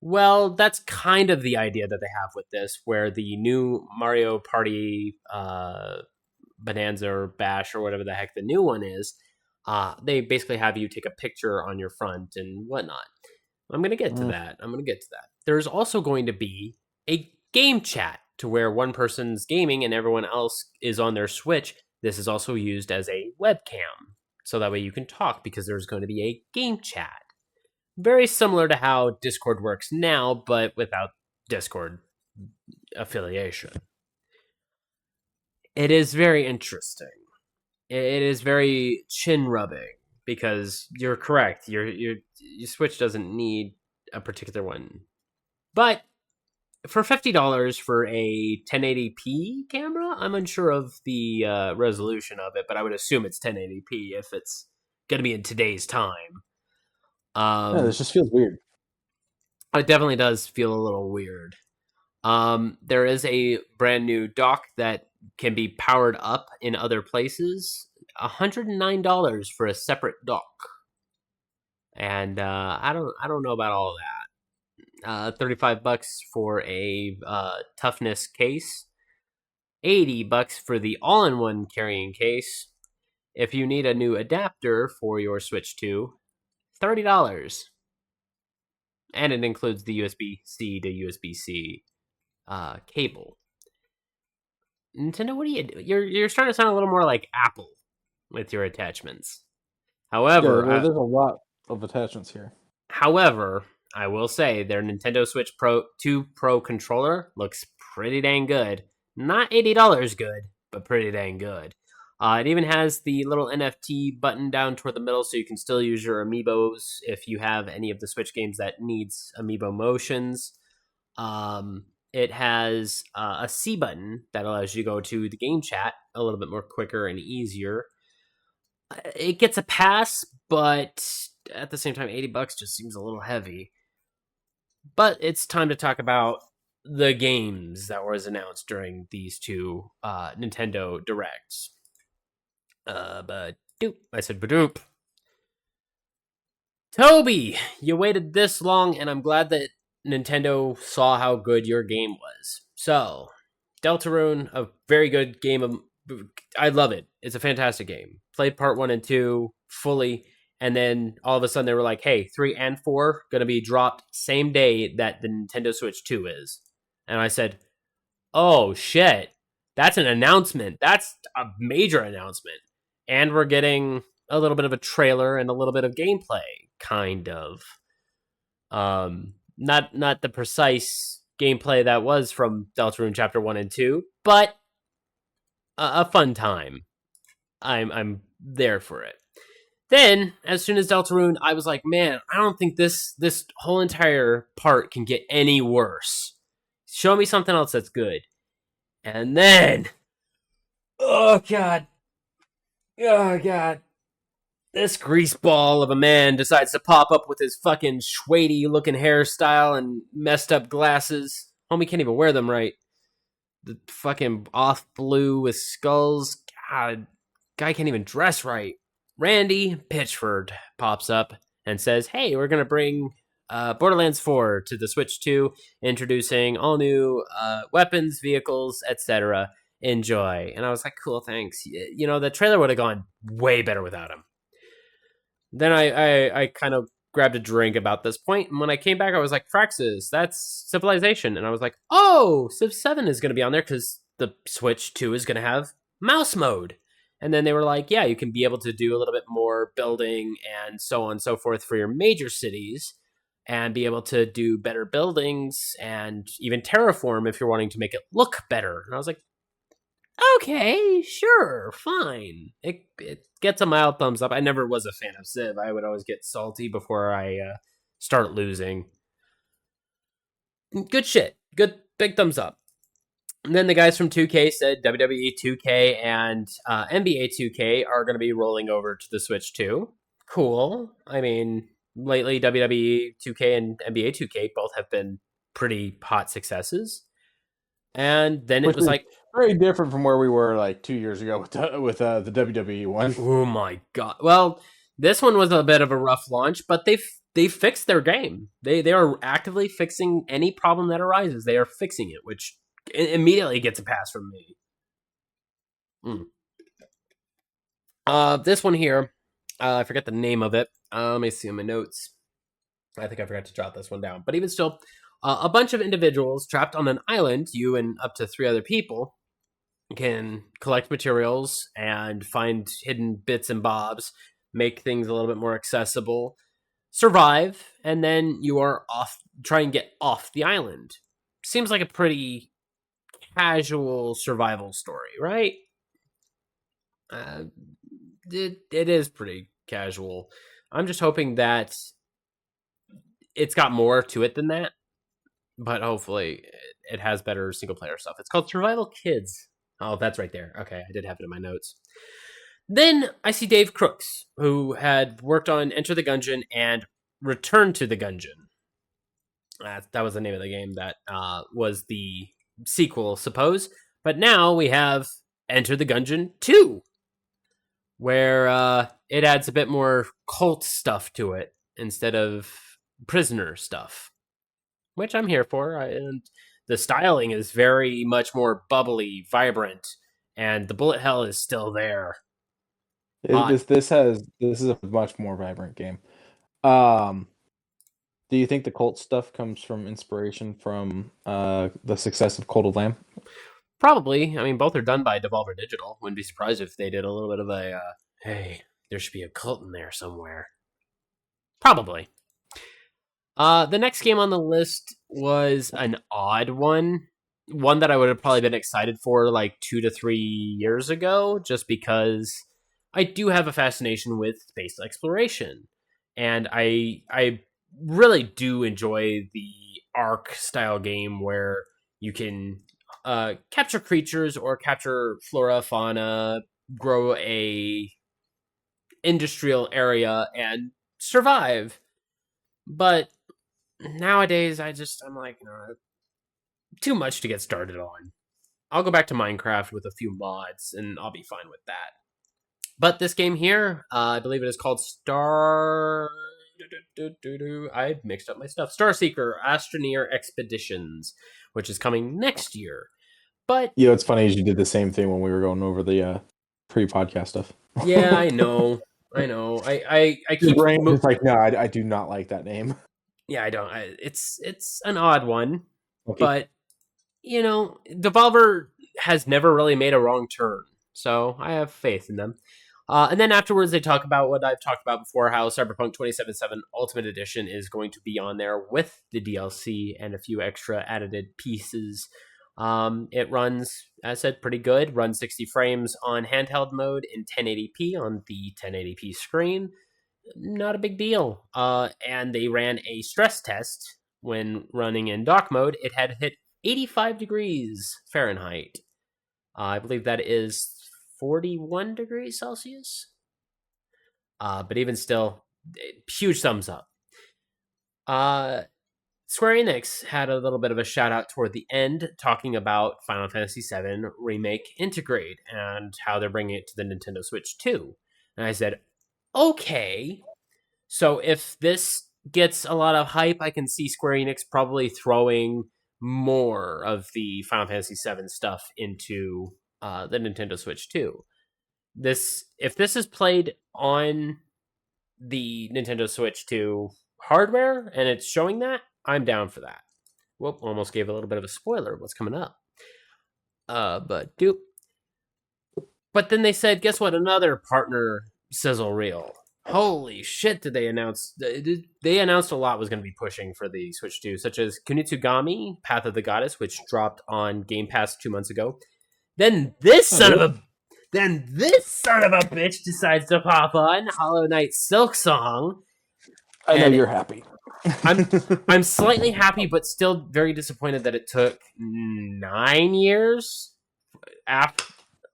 Well, that's kind of the idea that they have with this, where the new Mario Party Bonanza or Bash or whatever the heck the new one is, they basically have you take a picture on your front and whatnot. I'm going to get to that. There's also going to be a game chat to where one person's gaming and everyone else is on their Switch. This is also used as a webcam, so that way you can talk because there's going to be a game chat. Very similar to how Discord works now, but without Discord affiliation. It is very interesting. It is very chin rubbing because you're correct. Your Switch doesn't need a particular one, but for $50 for a 1080p camera, I'm unsure of the resolution of it, but I would assume it's 1080p if it's going to be in today's time. This just feels weird. It definitely does feel a little weird. There is a brand new dock that can be powered up in other places. $109 for a separate dock, and I don't know about all of that. $35 for a toughness case. $80 for the all-in-one carrying case. If you need a new adapter for your Switch 2, $30. And it includes the USB-C to USB-C cable. Nintendo, what do you do? You're starting to sound a little more like Apple with your attachments. However, there's a lot of attachments here. However, I will say their Nintendo Switch 2 Pro controller looks pretty dang good. Not $80 good, but pretty dang good. It even has the little NFT button down toward the middle, so you can still use your amiibos if you have any of the Switch games that needs amiibo motions. It has a C button that allows you to go to the game chat a little bit more quicker and easier. It gets a pass, but at the same time, $80 just seems a little heavy. But it's time to talk about the games that was announced during these two Nintendo Directs. Badoop. I said badoop. Toby, you waited this long, and I'm glad that Nintendo saw how good your game was. So, Deltarune, a very good game. I love it. It's a fantastic game. Played part 1 and 2 fully, and then all of a sudden they were like, hey, 3 and 4 going to be dropped same day that the Nintendo Switch 2 is. And I said, oh, shit. That's an announcement. That's a major announcement. And we're getting a little bit of a trailer and a little bit of gameplay, kind of. Not the precise gameplay that was from Deltarune Chapter 1 and 2, but a fun time. I'm there for it. Then, as soon as Deltarune, I was like, man, I don't think this whole entire part can get any worse. Show me something else that's good. And then, oh god, this greaseball of a man decides to pop up with his fucking Schwady looking hairstyle and messed up glasses. Homie can't even wear them right. The fucking off blue with skulls. God, guy can't even dress right. Randy Pitchford pops up and says, hey, we're going to bring Borderlands 4 to the Switch 2, introducing all new weapons, vehicles, etc. Enjoy. And I was like, cool, thanks. You know, the trailer would have gone way better without him. Then I kind of grabbed a drink about this point, and when I came back, I was like, Fraxis, that's Civilization. And I was like, oh, Civ 7 is going to be on there because the Switch 2 is going to have mouse mode. And then they were like, yeah, you can be able to do a little bit more building and so on and so forth for your major cities and be able to do better buildings and even terraform if you're wanting to make it look better. And I was like, okay, sure, fine. It gets a mild thumbs up. I never was a fan of Civ. I would always get salty before I start losing. Good shit. Good, big thumbs up. And then the guys from 2K said WWE 2K and NBA 2K are going to be rolling over to the Switch 2. Cool. I mean, lately WWE 2K and NBA 2K both have been pretty hot successes. And then it was like very different from where we were like 2 years ago with the WWE one. Oh my god! Well, this one was a bit of a rough launch, but they've they fixed their game. They are actively fixing any problem that arises. They are fixing it, which immediately gets a pass from me. This one here, I forget the name of it. Let me see in my notes. I think I forgot to jot this one down. But even still, a bunch of individuals trapped on an island, you and up to 3 other people, can collect materials and find hidden bits and bobs, make things a little bit more accessible, survive, and then you are off, try and get off the island. Seems like a pretty casual survival story, right? It is pretty casual. I'm just hoping that it's got more to it than that, but hopefully it has better single player stuff. It's called Survival Kids. Oh, that's right there. Okay, I did have it in my notes. Then I see Dave Crooks, who had worked on Enter the Gungeon and Return to the Gungeon. That was the name of the game that was the sequel, suppose. But now we have Enter the Gungeon 2, where it adds a bit more cult stuff to it instead of prisoner stuff, which I'm here for. And the styling is very much more bubbly, vibrant, and the bullet hell is still there. This is a much more vibrant game. Do you think the cult stuff comes from inspiration from the success of Cult of Lamb? Probably. I mean, both are done by Devolver Digital. Wouldn't be surprised if they did a little bit of a, hey, there should be a cult in there somewhere. Probably. The next game on the list was an odd one. One that I would have probably been excited for like 2 to 3 years ago, just because I do have a fascination with space exploration. And I really do enjoy the Ark style game where you can capture creatures or capture flora, fauna, grow a industrial area, and survive. But nowadays, I'm like, too much to get started on. I'll go back to Minecraft with a few mods, and I'll be fine with that. But this game here, I believe it is called I mixed up my stuff. Starseeker Astroneer Expeditions, which is coming next year. But it's funny as you did the same thing when we were going over the pre-podcast stuff. Yeah, I know. I keep it's like, no, I do not like that name. Yeah, I don't. It's an odd one, Okay. but Devolver has never really made a wrong turn, so I have faith in them. And then afterwards, they talk about what I've talked about before, how Cyberpunk 2077 Ultimate Edition is going to be on there with the DLC and a few extra added pieces. It runs, as I said, pretty good. Runs 60 frames on handheld mode in 1080p on the 1080p screen. Not a big deal. And they ran a stress test when running in dock mode. It had hit 85 degrees Fahrenheit. I believe that is 41 degrees Celsius. But even still, huge thumbs up. Square Enix had a little bit of a shout out toward the end, talking about Final Fantasy VII Remake Integrate and how they're bringing it to the Nintendo Switch 2. And I said, okay, so if this gets a lot of hype, I can see Square Enix probably throwing more of the Final Fantasy VII stuff into the Nintendo Switch 2. If this is played on the Nintendo Switch 2 hardware and it's showing that, I'm down for that. Whoop, almost gave a little bit of a spoiler of what's coming up. But then they said, guess what? Another partner sizzle reel. Holy shit, did they announce? They announced a lot was going to be pushing for the Switch 2, such as Kunitsugami, Path of the Goddess, which dropped on Game Pass 2 months ago. Then this son of a bitch decides to pop on Hollow Knight Silk Song. I know you're happy. I'm slightly happy, but still very disappointed that it took 9 years after.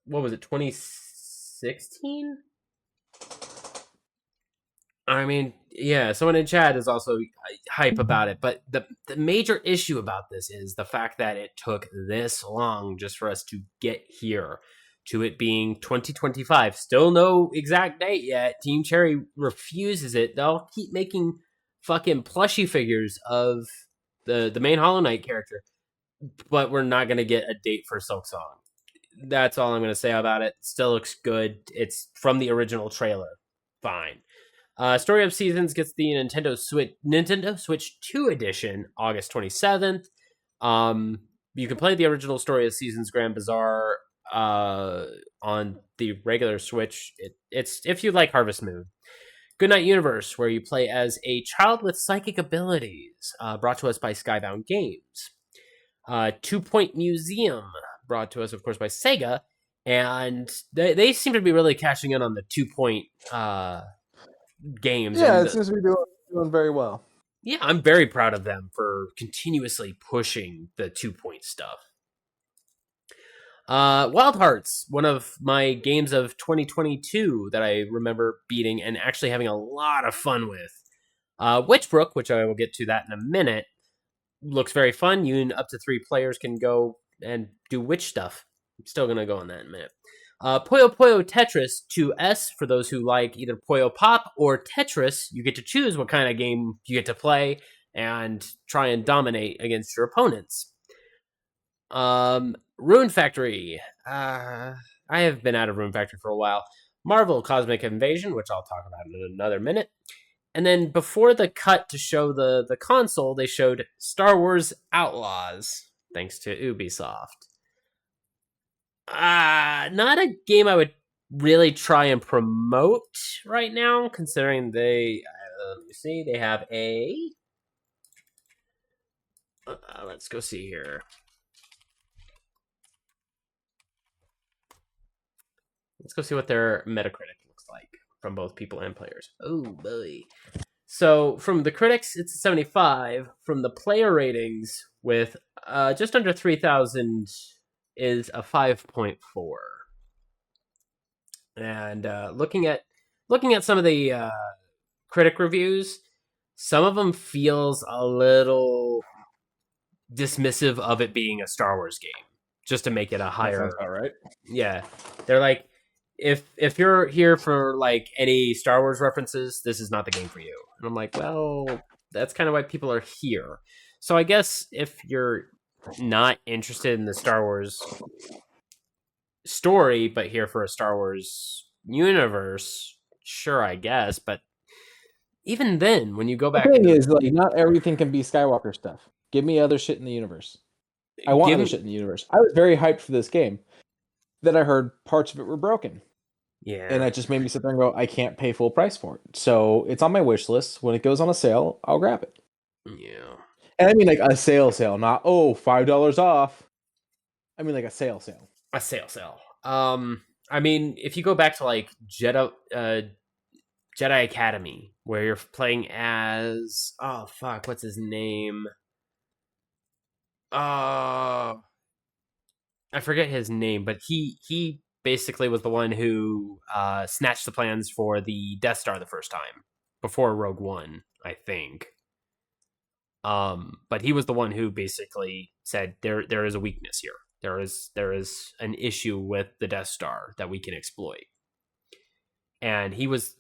What was it? 2016. I mean, yeah. Someone in chat is also hype about it, but the major issue about this is the fact that it took this long just for us to get here to it being 2025. Still no exact date yet. Team Cherry refuses it. They'll keep making fucking plushy figures of the main Hollow Knight character, but we're not going to get a date for Silk Song. That's all I'm going to say about it. Still looks good. It's from the original trailer. Fine. Story of Seasons gets the Nintendo Switch 2 edition August 27th. You can play the original Story of Seasons Grand Bazaar on the regular Switch. It's if you like Harvest Moon. Goodnight Universe, where you play as a child with psychic abilities, brought to us by Skybound Games. 2 Point Museum, brought to us, of course, by Sega, and they seem to be really cashing in on the 2 Point games. Yeah, it seems to be doing very well. Yeah, I'm very proud of them for continuously pushing the 2 Point stuff. Wild Hearts, one of my games of 2022 that I remember beating and actually having a lot of fun with. Witchbrook, which I will get to that in a minute, looks very fun. You and up to 3 players can go and do witch stuff. I'm still going to go on that in a minute. Puyo Puyo Tetris 2S, for those who like either Puyo Pop or Tetris. You get to choose what kind of game you get to play and try and dominate against your opponents. Rune Factory. I have been out of Rune Factory for a while. Marvel Cosmic Invasion, which I'll talk about in another minute. And then before the cut to show the console, they showed Star Wars Outlaws, thanks to Ubisoft. Not a game I would really try and promote right now, considering they, let me see, they have a, let's go see here. Let's go see what their Metacritic looks like from both people and players. Oh, boy. So, from the critics, it's a 75. From the player ratings, with just under 3,000, is a 5.4. And looking at some of the critic reviews, some of them feels a little dismissive of it being a Star Wars game, just to make it a higher. That sounds about right. Yeah, they're like, if you're here for like any Star Wars references, this is not the game for you. And I'm like, well, that's kind of why people are here. So I guess if you're not interested in the Star Wars story, but here for a Star Wars universe, sure, I guess. But even then, when you go back, the thing is, like, not everything can be Skywalker stuff. Give me other shit in the universe. I want other shit in the universe. I was very hyped for this game. Then I heard parts of it were broken. Yeah. And that just made me sit there and go, I can't pay full price for it. So it's on my wish list. When it goes on a sale, I'll grab it. Yeah. And I mean like a sale, not, $5 off. I mean like a sale. A sale. I mean, if you go back to like Jedi Academy, where you're playing as, what's his name? I forget his name, but he basically was the one who snatched the plans for the Death Star the first time before Rogue One, I think. But he was the one who basically said there is a weakness here. There is an issue with the Death Star that we can exploit. And he was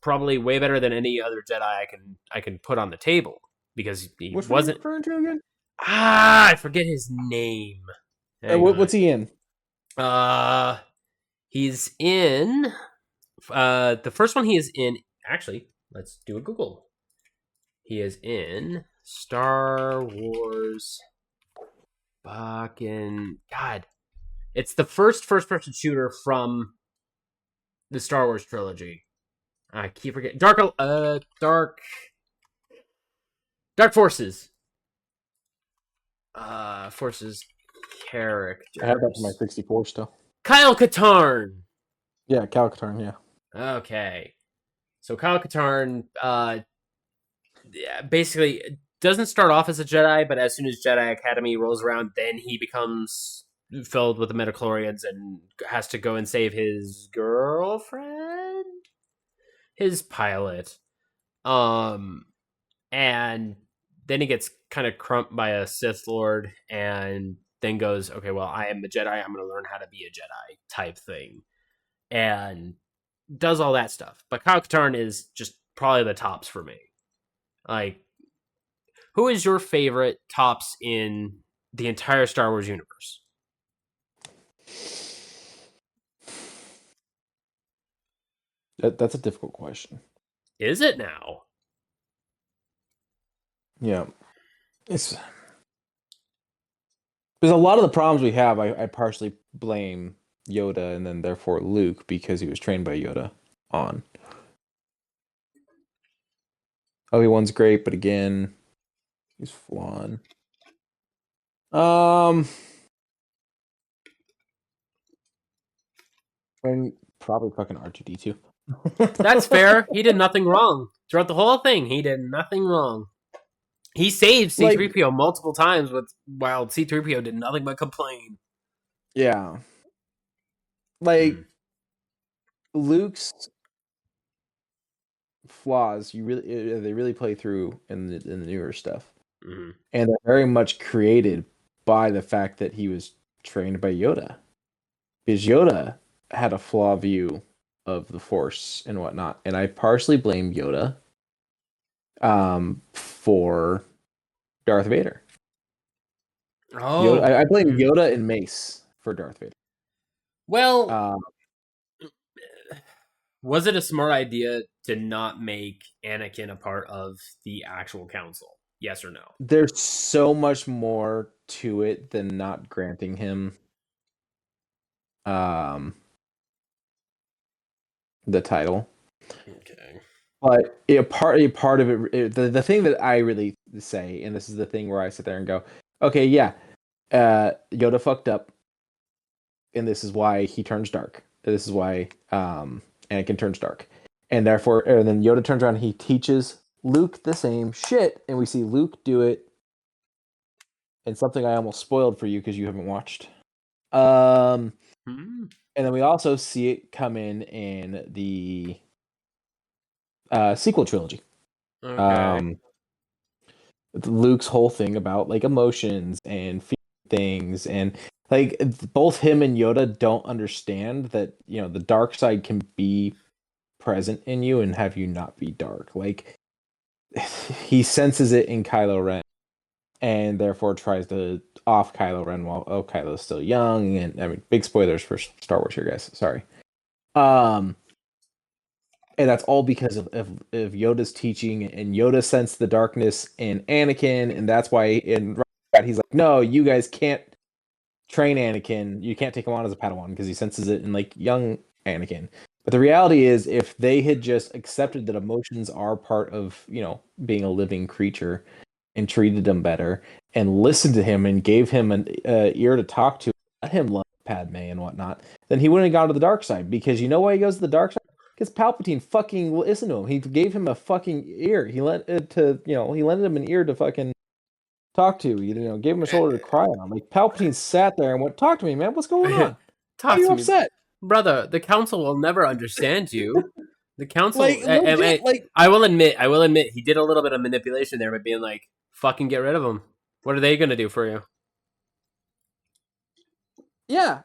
probably way better than any other Jedi I can put on the table, because he Which wasn't. Which one are you referring to again? I forget his name. What's he in? He's in the first one he is in. Actually, let's do a Google. He is in Star Wars. Fucking God. It's the first-person shooter from the Star Wars trilogy. I keep forgetting. Dark Forces. Forces character. I have that for my 64 still. Kyle Katarn. Yeah, Kyle Katarn, yeah. Okay. So Kyle Katarn basically doesn't start off as a Jedi, but as soon as Jedi Academy rolls around, then he becomes filled with the midichlorians and has to go and save his girlfriend? His pilot. And then he gets kind of crumped by a Sith Lord and then goes, okay, well, I am a Jedi. I'm going to learn how to be a Jedi type thing. And does all that stuff. But Kyle Katarn is just probably the tops for me. Like, who is your favorite tops in the entire Star Wars universe? That's a difficult question. Is it now? Yeah, it's there's a lot of the problems we have. I partially blame Yoda and then therefore Luke because he was trained by Yoda on. Obi-Wan's great, but again, he's flawed. And probably fucking R2D2. That's fair. He did nothing wrong. Throughout the whole thing, he did nothing wrong. He saved C-3PO multiple times while C-3PO did nothing but complain. Yeah. Like, Luke's flaws, they really play through in the newer stuff. Mm-hmm. And they're very much created by the fact that he was trained by Yoda. Because Yoda had a flaw view of the Force and whatnot. And I partially blame Yoda for Darth Vader. Oh, I blame Yoda and Mace for Darth Vader. Well, was it a smart idea to not make Anakin a part of the actual council? Yes or no? There's so much more to it than not granting him the title. Okay. But part of it, the thing that I really say, and this is the thing where I sit there and go, okay, yeah, Yoda fucked up, and this is why he turns dark. This is why Anakin turns dark, and then Yoda turns around and he teaches Luke the same shit, and we see Luke do it. And something I almost spoiled for you because you haven't watched. And then we also see it come in the sequel trilogy. Okay. Luke's whole thing about like emotions and things, and like both him and Yoda don't understand that the dark side can be present in you and have you not be dark. Like he senses it in Kylo Ren, and therefore tries to off Kylo Ren while Kylo's still young. And I mean, big spoilers for Star Wars here, guys. Sorry. And that's all because of Yoda's teaching, and Yoda sensed the darkness in Anakin, and that's why he's like, no, you guys can't train Anakin. You can't take him on as a Padawan because he senses it in like young Anakin. But the reality is, if they had just accepted that emotions are part of being a living creature and treated him better and listened to him and gave him an ear to talk to, let him love Padme and whatnot, then he wouldn't have gone to the dark side. Because you know why he goes to the dark side? Because Palpatine fucking listened to him. He gave him a fucking ear. He lent him an ear to fucking talk to. Gave him a shoulder to cry on. Like Palpatine sat there and went, "Talk to me, man. What's going on? Why are you upset, brother? The council will never understand you." The council, legit, I will admit, he did a little bit of manipulation there by being like, "Fucking get rid of him." What are they gonna do for you? Yeah.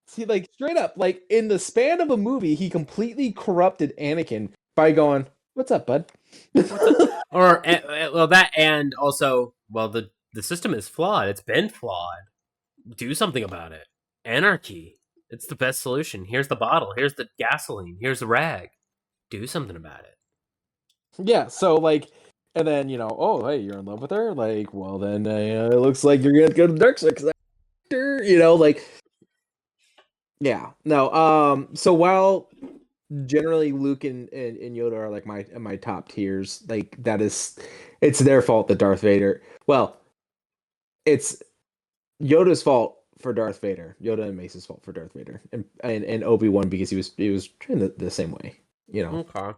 See, like straight up, like in the span of a movie, he completely corrupted Anakin by going, "What's up, bud?" Or that, and also, the system is flawed. It's been flawed. Do something about it. Anarchy. It's the best solution. Here's the bottle. Here's the gasoline. Here's the rag. Do something about it. Yeah. So like, and then oh hey, you're in love with her. Like, well then it looks like you're gonna go to the dark side. Like. Yeah. No. So while generally Luke and Yoda are like my top tiers, like it's their fault that Darth Vader. Well, it's Yoda's fault for Darth Vader. Yoda and Mace's fault for Darth Vader, and Obi-Wan because he was trained the same way. Okay.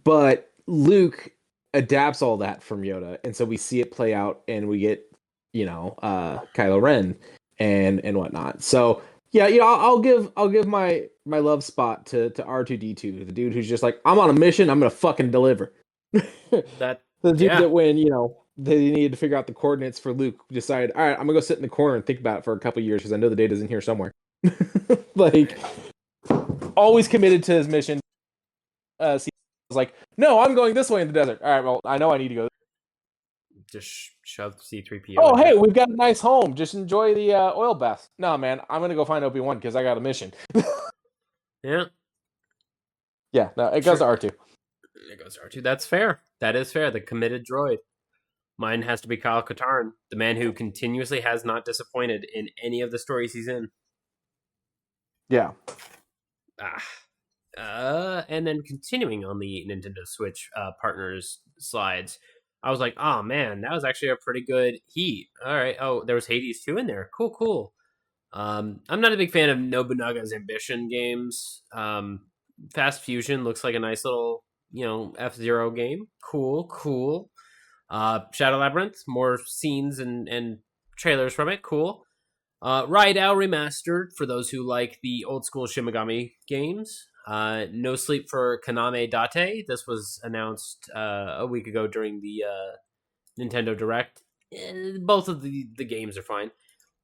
But Luke adapts all that from Yoda, and so we see it play out, and we get Kylo Ren and whatnot. So yeah, I'll give my love spot to R2D2, the dude who's just like, I'm on a mission, I'm gonna fucking deliver. That the dude that when they needed to figure out the coordinates for Luke, decided, all right, I'm gonna go sit in the corner and think about it for a couple years because I know the data's in here somewhere. Like, always committed to his mission. was like, no, I'm going this way in the desert. All right, well, I know I need to go. Just shove C-3PO. Oh, hey, we've got a nice home. Just enjoy the oil bath. No, man, I'm gonna go find Obi-Wan because I got a mission. Yeah. Yeah, no, it goes to R2. It goes to R2. That's fair. That is fair. The committed droid. Mine has to be Kyle Katarn, the man who continuously has not disappointed in any of the stories he's in. Yeah. And then continuing on the Nintendo Switch partners slides, I was like, oh man, that was actually a pretty good heat. All right. Oh, there was Hades 2 in there. Cool. I'm not a big fan of Nobunaga's Ambition games. Fast Fusion looks like a nice little, F-Zero game. Cool. Shadow Labyrinth, more scenes and trailers from it. Cool. Ride Out Remastered for those who like the old school Shin Megami games. No Sleep for Kaname Date. This was announced a week ago during the Nintendo Direct. Both of the games are fine.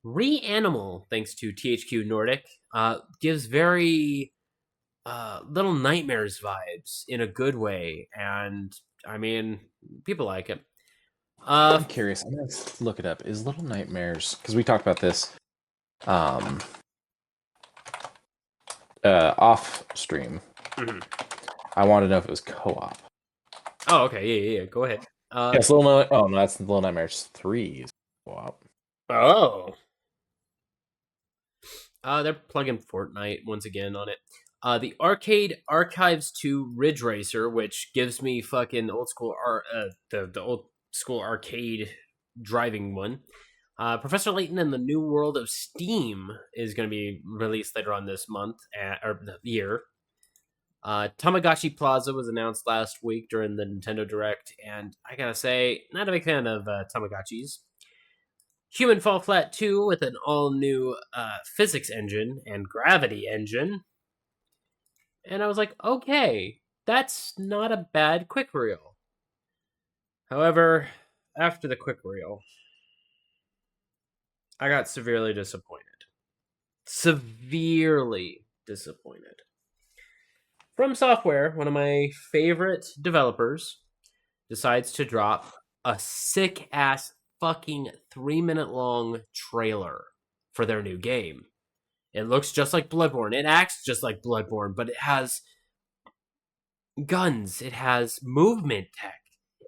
Reanimal, thanks to THQ Nordic, gives very Little Nightmares vibes in a good way. And, I mean, people like it. I'm curious. I'm going to look it up. Is Little Nightmares... Because we talked about this off stream. Mm-hmm. I want to know if it was co-op. Oh, okay. Yeah. Go ahead. Yes, no, that's Little Nightmares 3 is co-op. Oh. They're plugging Fortnite once again on it. The Arcade Archives 2 Ridge Racer, which gives me fucking old school the old school arcade driving one. Professor Layton and the New World of Steam is going to be released later on this month or the year. Tamagotchi Plaza was announced last week during the Nintendo Direct, and I gotta say, not a big fan of Tamagotchis. Human Fall Flat 2 with an all-new physics engine and gravity engine. And I was like, okay, that's not a bad quick reel. However, after the quick reel, I got severely disappointed. From Software, one of my favorite developers, decides to drop a sick-ass fucking 3-minute long trailer for their new game. It looks just like Bloodborne. It acts just like Bloodborne, but it has guns. It has movement tech.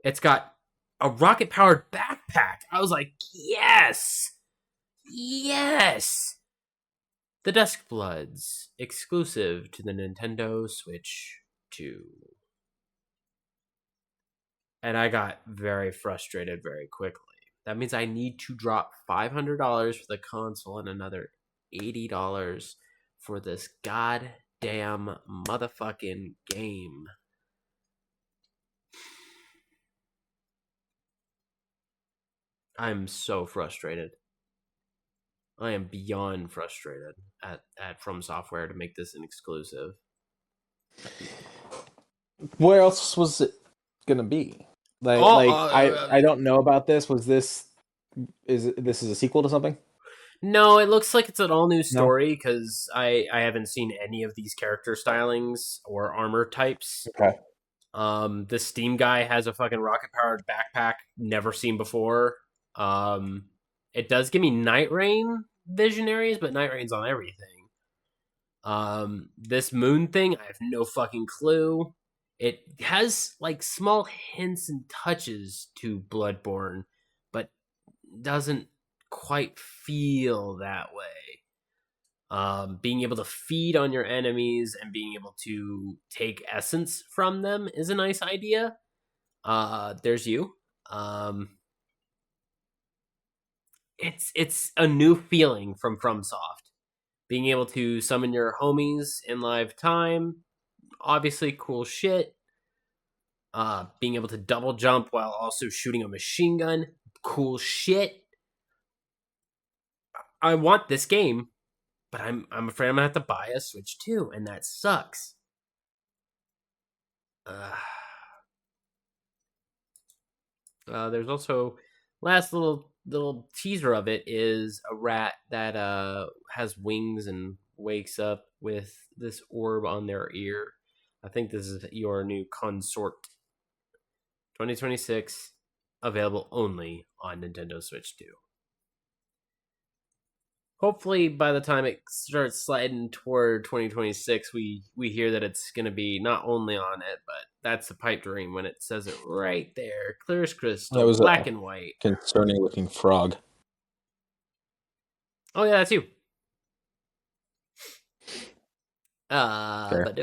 It's got a rocket-powered backpack. I was like, yes! The Duskbloods, exclusive to the Nintendo Switch 2. And I got very frustrated very quickly. That means I need to drop $500 for the console and another $80 for this goddamn motherfucking game. I'm so frustrated. I am beyond frustrated at From Software to make this an exclusive. Where else was it gonna be? I don't know about this. Was this is a sequel to something? No, it looks like it's an all new story because I haven't seen any of these character stylings or armor types. Okay. The Steam guy has a fucking rocket powered backpack never seen before. It does give me Night Rain visionaries, but Night Rain's on everything. This moon thing, I have no fucking clue. It has like small hints and touches to Bloodborne, but doesn't quite feel that way. Being able to feed on your enemies and being able to take essence from them is a nice idea. There's you. It's a new feeling from FromSoft. Being able to summon your homies in live time, obviously cool shit. Being able to double jump while also shooting a machine gun, cool shit. I want this game, but I'm afraid I'm gonna have to buy a Switch 2, and that sucks. There's also last little teaser of it is a rat that has wings and wakes up with this orb on their ear. I think this is your new consort. 2026, available only on Nintendo Switch 2. Hopefully, by the time it starts sliding toward 2026, we hear that it's going to be not only on it, but that's a pipe dream when it says it right there, clear as crystal, That was black a and white. concerning looking frog. Oh yeah, that's you. Fair.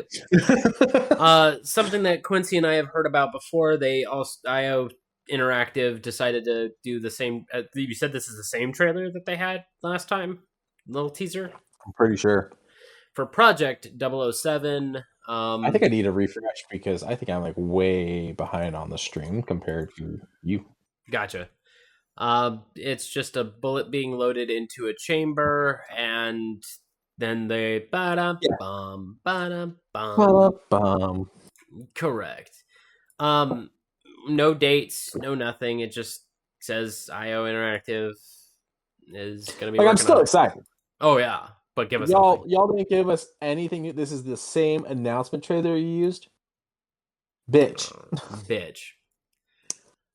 Something that Quincy and I have heard about before. They also IO Interactive decided to do the same. You said this is the same trailer that they had last time. Little teaser. I'm pretty sure. For Project 007. I think I need a refresh because I think I'm like way behind on the stream compared to you. Gotcha. It's just a bullet being loaded into a chamber, and then they ba-dum, Ba-da-bum. correct. No dates, no nothing. It just says IO Interactive is going to be. Like, I'm working still on excited. Oh yeah, but give us Y'all something. didn't give us anything new. This is the same announcement trailer you used. Bitch. Bitch.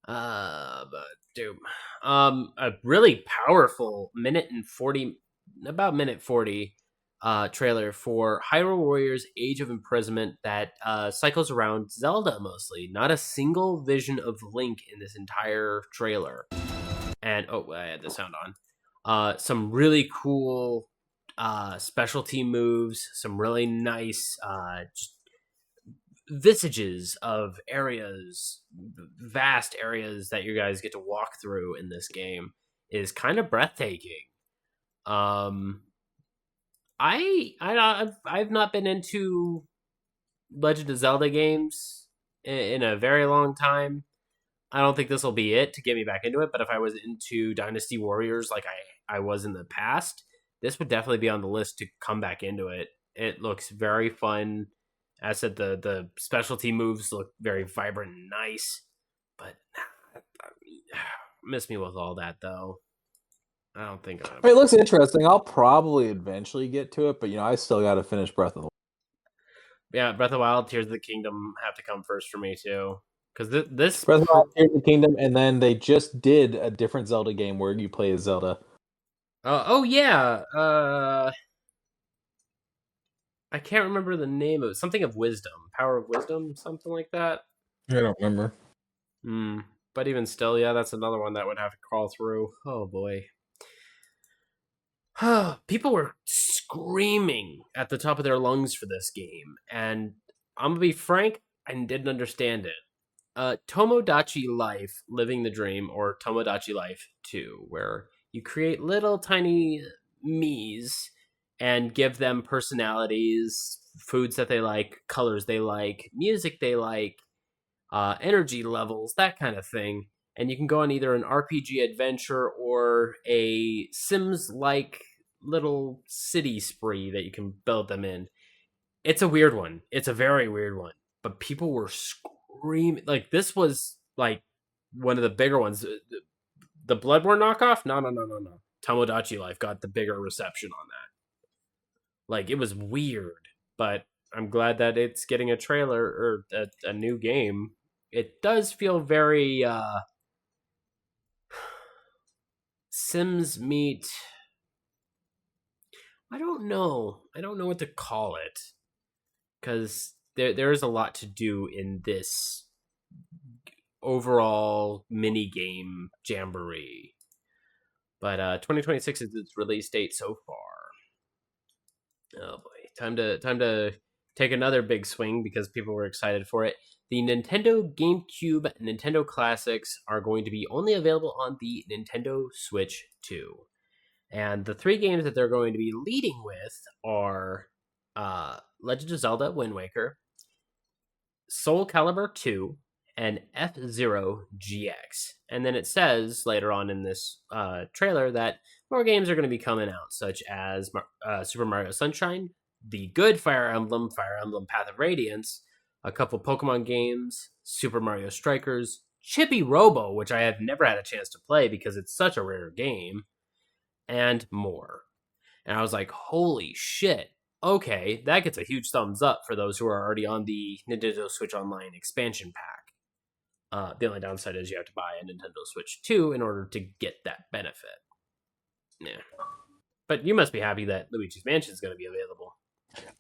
But dude, a really powerful about minute 40 trailer for Hyrule Warriors Age of Imprisonment that cycles around Zelda mostly. Not a single vision of Link in this entire trailer. And I had the sound on. Some really cool specialty moves, some really nice just visages of areas, vast areas that you guys get to walk through in this game is kind of breathtaking. I've not been into Legend of Zelda games in a very long time. I don't think this will be it to get me back into it, but if I was into Dynasty Warriors like I was in the past, this would definitely be on the list to come back into it. It looks very fun. As I said, the specialty moves look very vibrant and nice, but miss me with all that though. I don't think It looks interesting. I'll probably eventually get to it, but I still got to finish Breath of the Wild. Yeah, Breath of the Wild, Tears of the Kingdom have to come first for me too. Because this Breath of the Wild, Tears of the Kingdom, and then they just did a different Zelda game where you play as Zelda. Oh yeah. I can't remember the name of it. Something of Wisdom. Power of Wisdom, something like that. I don't remember. But even still, yeah, that's another one that would have to crawl through. Oh boy. People were screaming at the top of their lungs for this game, and I'm gonna be frank, I didn't understand it. Tomodachi Life, Living the Dream, or Tomodachi Life 2, where you create little tiny me's and give them personalities, foods that they like, colors they like, music they like, energy levels, that kind of thing. And you can go on either an RPG adventure or a Sims-like little city spree that you can build them in. It's a weird one. It's a very weird one. But people were screaming. Like, this was, like, one of the bigger ones. The Bloodborne knockoff? No. Tomodachi Life got the bigger reception on that. Like, it was weird. But I'm glad that it's getting a trailer or a new game. It does feel very Sims meet. I don't know what to call it, because there is a lot to do in this overall mini game jamboree. But 2026 is its release date so far. Oh boy, time to take another big swing because people were excited for it. The Nintendo GameCube Nintendo Classics are going to be only available on the Nintendo Switch 2. And the three games that they're going to be leading with are Legend of Zelda Wind Waker, Soul Calibur 2, and F-Zero GX. And then it says later on in this trailer that more games are going to be coming out, such as Super Mario Sunshine, the good Fire Emblem Path of Radiance, a couple Pokemon games, Super Mario Strikers, Chippy Robo, which I have never had a chance to play because it's such a rare game, and more. And I was like, holy shit. okay, that gets a huge thumbs up for those who are already on the Nintendo Switch Online expansion pack. The only downside is you have to buy a Nintendo Switch 2 in order to get that benefit. Yeah. But you must be happy that Luigi's Mansion is going to be available.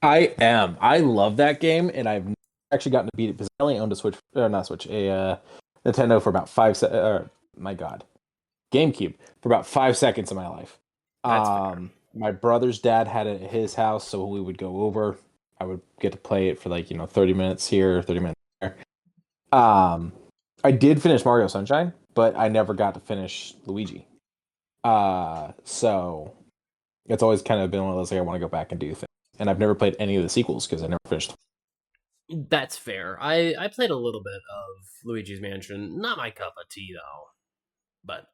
I am. I love that game, and I've actually gotten to beat it because I only owned a Switch, or not Switch, a Nintendo for about my God, GameCube for about 5 seconds of my life. That's fair. My brother's dad had it at his house, so when we would go over, I would get to play it for 30 minutes here, 30 minutes there. I did finish Mario Sunshine, but I never got to finish Luigi. So it's always kind of been one of those I want to go back and do things. And I've never played any of the sequels because I never finished. That's fair. I played a little bit of Luigi's Mansion. Not my cup of tea, though. But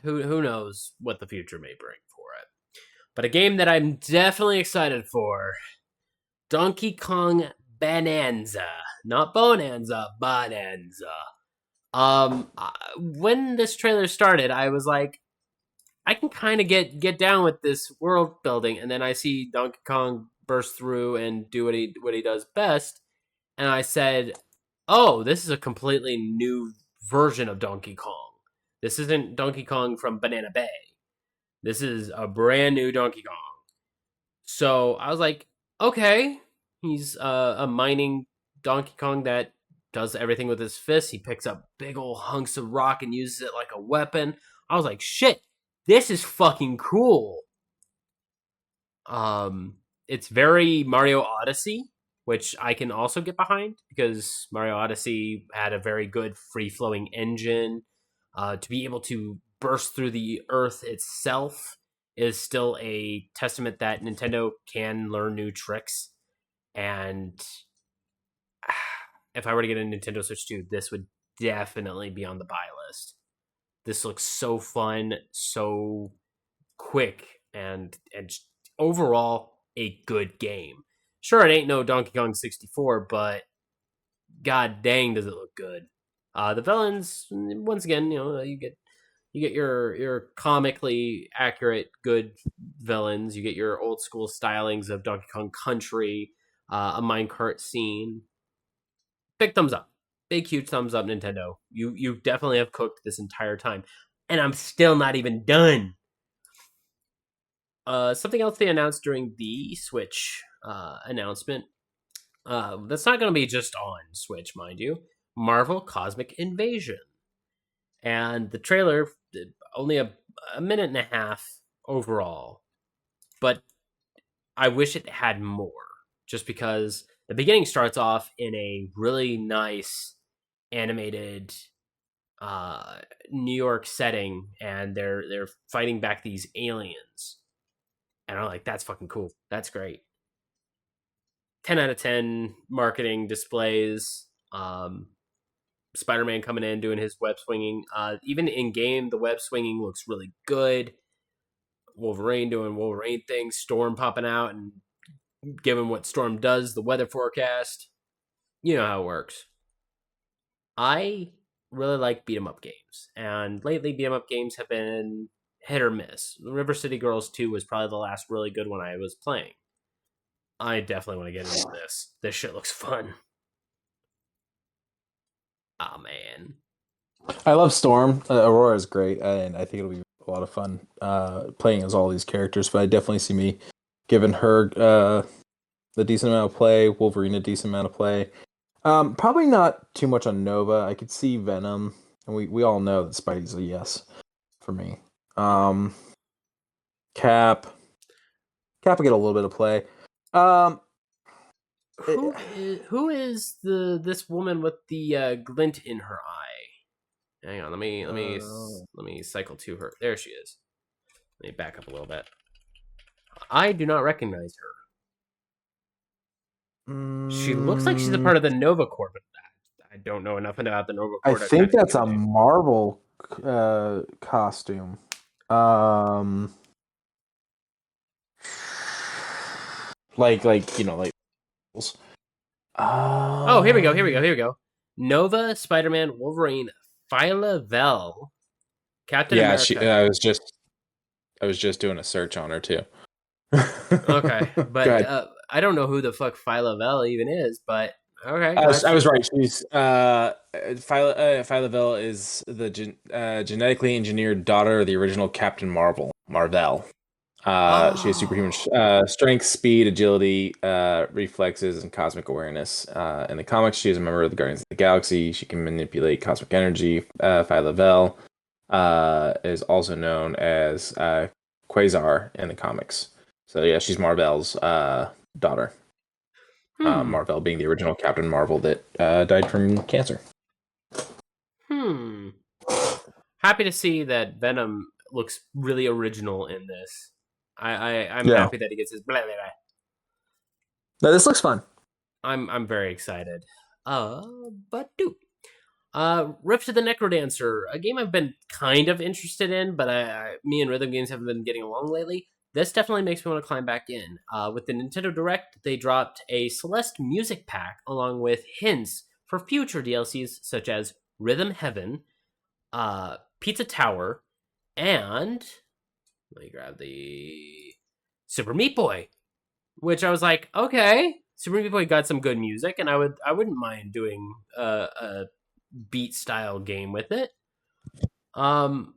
who knows what the future may bring for it. But a game that I'm definitely excited for, Donkey Kong Bonanza. Not Bonanza, Bonanza. When this trailer started, I was like, I can kind of get down with this world building, and then I see Donkey Kong burst through and do what he does best, and I said, "Oh, this is a completely new version of Donkey Kong. This isn't Donkey Kong from Banana Bay. This is a brand new Donkey Kong." So I was like, "Okay, he's a mining Donkey Kong that does everything with his fists. He picks up big old hunks of rock and uses it like a weapon." I was like, "Shit. This is fucking cool." It's very Mario Odyssey, which I can also get behind because Mario Odyssey had a very good free-flowing engine. To be able to burst through the earth itself is still a testament that Nintendo can learn new tricks. And if I were to get a Nintendo Switch 2, this would definitely be on the buy list. This looks so fun, so quick, and overall a good game. Sure, it ain't no Donkey Kong 64, but god dang, does it look good. The villains, once again, you get your comically accurate good villains. You get your old school stylings of Donkey Kong Country, a minecart scene. Big thumbs up. Big, huge thumbs up, Nintendo. You definitely have cooked this entire time. And I'm still not even done. Something else they announced during the Switch announcement. That's not going to be just on Switch, mind you. Marvel Cosmic Invasion. And the trailer, only a minute and a half overall. But I wish it had more. Just because the beginning starts off in a really nice animated New York setting, and they're fighting back these aliens, and I'm like, that's fucking cool. That's great. 10 out of 10 marketing displays. Spider-Man coming in doing his web swinging. Even in game, the web swinging looks really good. Wolverine doing Wolverine things. Storm popping out and giving what Storm does. The weather forecast. You know how it works. I really like beat 'em up games, and lately beat 'em up games have been hit or miss. River City Girls 2 was probably the last really good one I was playing. I definitely want to get into this. This shit looks fun. Oh man, I love Storm. Aurora is great, and I think it'll be a lot of fun playing as all these characters. But I definitely see me giving her the decent amount of play, Wolverine a decent amount of play. Probably not too much on Nova. I could see Venom, and we all know that Spidey's a yes for me. Cap will get a little bit of play. Who is this woman with the glint in her eye? Hang on, let me cycle to her. There she is. Let me back up a little bit. I do not recognize her. She looks like she's a part of the Nova Corps, but I don't know enough about the Nova Corps. I think that's a Marvel costume. Like Oh, here we go. Nova, Spider-Man, Wolverine, Phyla Vel, Captain America. I was just doing a search on her too. Okay, Go but ahead. I don't know who the fuck Phyla-Vell even is, but okay, I was right. She's Phyla-Vell is the genetically engineered daughter of the original Captain Marvel. She has superhuman Oh. strength, speed, agility, reflexes, and cosmic awareness. In the comics, she is a member of the Guardians of the Galaxy. She can manipulate cosmic energy. Phyla-Vell is also known as Quasar in the comics. So yeah, she's Marvel's daughter. Hmm. Marvel being the original Captain Marvel that died from cancer. Hmm. Happy to see that Venom looks really original in this. I'm Yeah. happy that he gets his blah blah blah. No, this looks fun. I'm very excited. But dude. Rift to the Necrodancer, a game I've been kind of interested in, but me and rhythm games haven't been getting along lately. This definitely makes me want to climb back in. With the Nintendo Direct, they dropped a Celeste music pack along with hints for future DLCs such as Rhythm Heaven, Pizza Tower, and let me grab the Super Meat Boy, which I was like, okay, Super Meat Boy got some good music, and I wouldn't mind doing a beat style game with it. Um,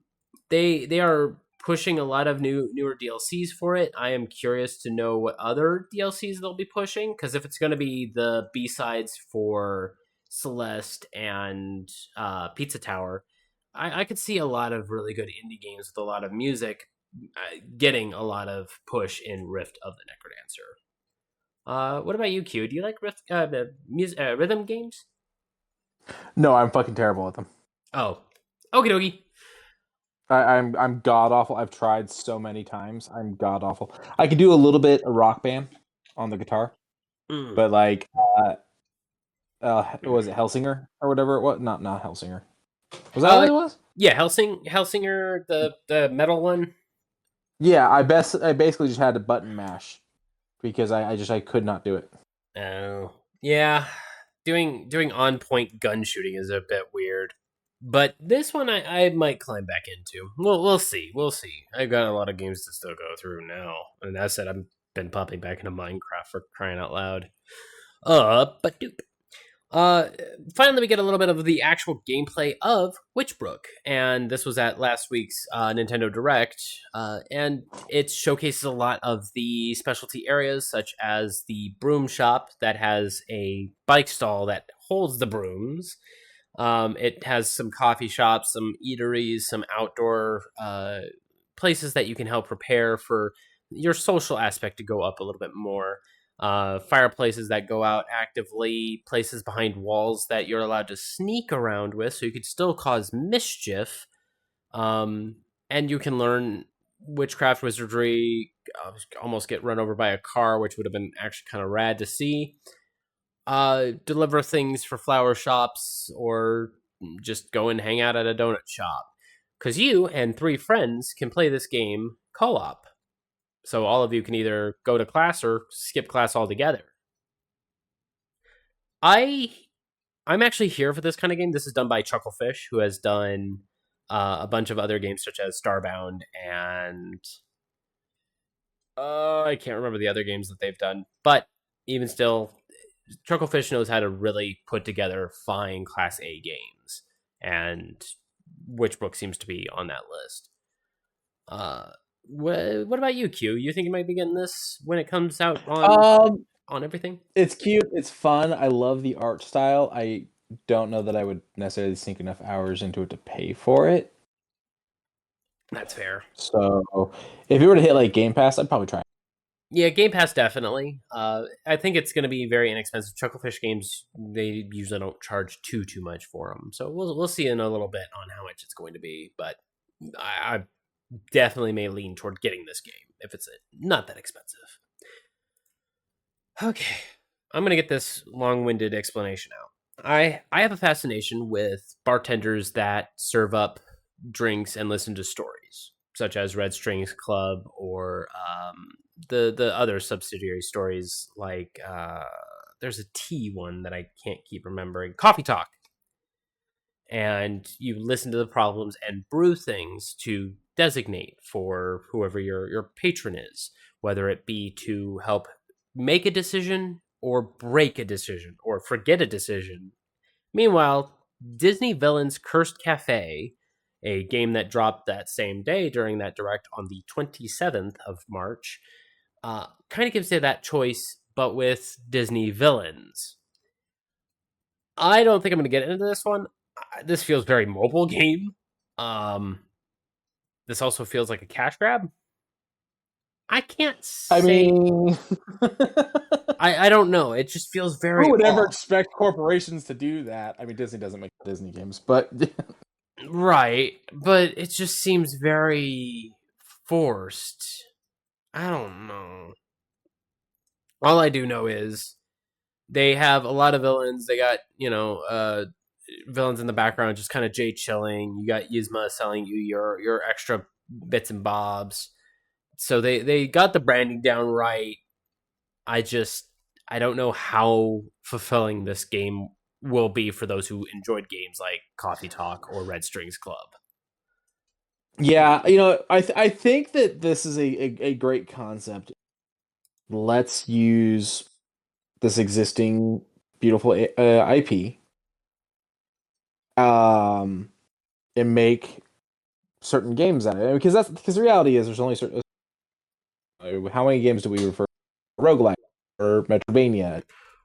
they are pushing a lot of newer DLCs for it. I am curious to know what other DLCs they'll be pushing, because if it's going to be the B sides for Celeste and Pizza Tower, I could see a lot of really good indie games with a lot of music getting a lot of push in Rift of the Necrodancer. What about you, Q? Do you like rhythm games? No, I'm fucking terrible at them. Oh, okie dokie. I'm god awful. I've tried so many times. I'm god awful. I could do a little bit of Rock Band on the guitar, Mm. but like, was it Helsinger or whatever it was? Not Helsinger. Was that what Uh, it was? yeah, Helsinger, the metal one. Yeah, I basically just had to button mash because I could not do it. Oh, yeah. Doing on point gun shooting is a bit weird, but this one I might climb back into. We'll see. We'll see. I've got a lot of games to still go through now, and that said, I've been popping back into Minecraft for crying out loud. But dude, Uh, finally, we get a little bit of the actual gameplay of Witchbrook, and this was at last week's Nintendo Direct, and it showcases a lot of the specialty areas, such as the broom shop that has a bike stall that holds the brooms. It has some coffee shops, some eateries, some outdoor places that you can help prepare for your social aspect to go up a little bit more. Fireplaces that go out actively, places behind walls that you're allowed to sneak around with, so you could still cause mischief. And you can learn witchcraft, wizardry, almost get run over by a car, which would have been actually kind of rad to see. Deliver things for flower shops, or just go and hang out at a donut shop. Because you and three friends can play this game co op. So all of you can either go to class or skip class altogether. I I'm actually here for this kind of game. This is done by Chucklefish, who has done a bunch of other games such as Starbound and I can't remember the other games that they've done. But even still, Chucklefish knows how to really put together fine Class A games, and Witchbrook seems to be on that list. Uh, what about you, Q? You think you might be getting this when it comes out Um, on everything? it's cute. It's fun. I love the art style. I don't know that I would necessarily sink enough hours into it to pay for it. That's fair. So if you were to hit like Game Pass, I'd probably try it. Yeah, Game Pass definitely. I think it's going to be very inexpensive. Chucklefish games, they usually don't charge too much for them, so we'll see in a little bit on how much it's going to be. But I definitely may lean toward getting this game if it's not that expensive. Okay, I'm gonna get this long-winded explanation out. I have a fascination with bartenders that serve up drinks and listen to stories, such as Red Strings Club or the other subsidiary stories like there's a tea one that I can't keep remembering. Coffee Talk. and you listen to the problems and brew things to designate for whoever your patron is, whether it be to help make a decision or break a decision or forget a decision. Meanwhile, Disney Villains Cursed Cafe, a game that dropped that same day during that direct on the 27th of March, kind of gives you that choice, but with Disney villains. I don't think I'm going to get into this one. This feels very mobile game. This also feels like a cash grab. I can't say. I mean, I don't know. It just feels very. who would ever off. expect corporations to do that? I mean, Disney doesn't make Disney games, but Right, but it just seems very forced. I don't know. All I do know is they have a lot of villains. They got, villains in the background just kind of Jay chilling. You got Yzma selling you your extra bits and bobs. So they got the branding down right. I don't know how fulfilling this game will be for those who enjoyed games like Coffee Talk or Red Strings Club. yeah, I think that this is a great concept. Let's use this existing beautiful IP, and make certain games out of it, because the reality is there's only certain. How many games do we refer to roguelike or Metroidvania?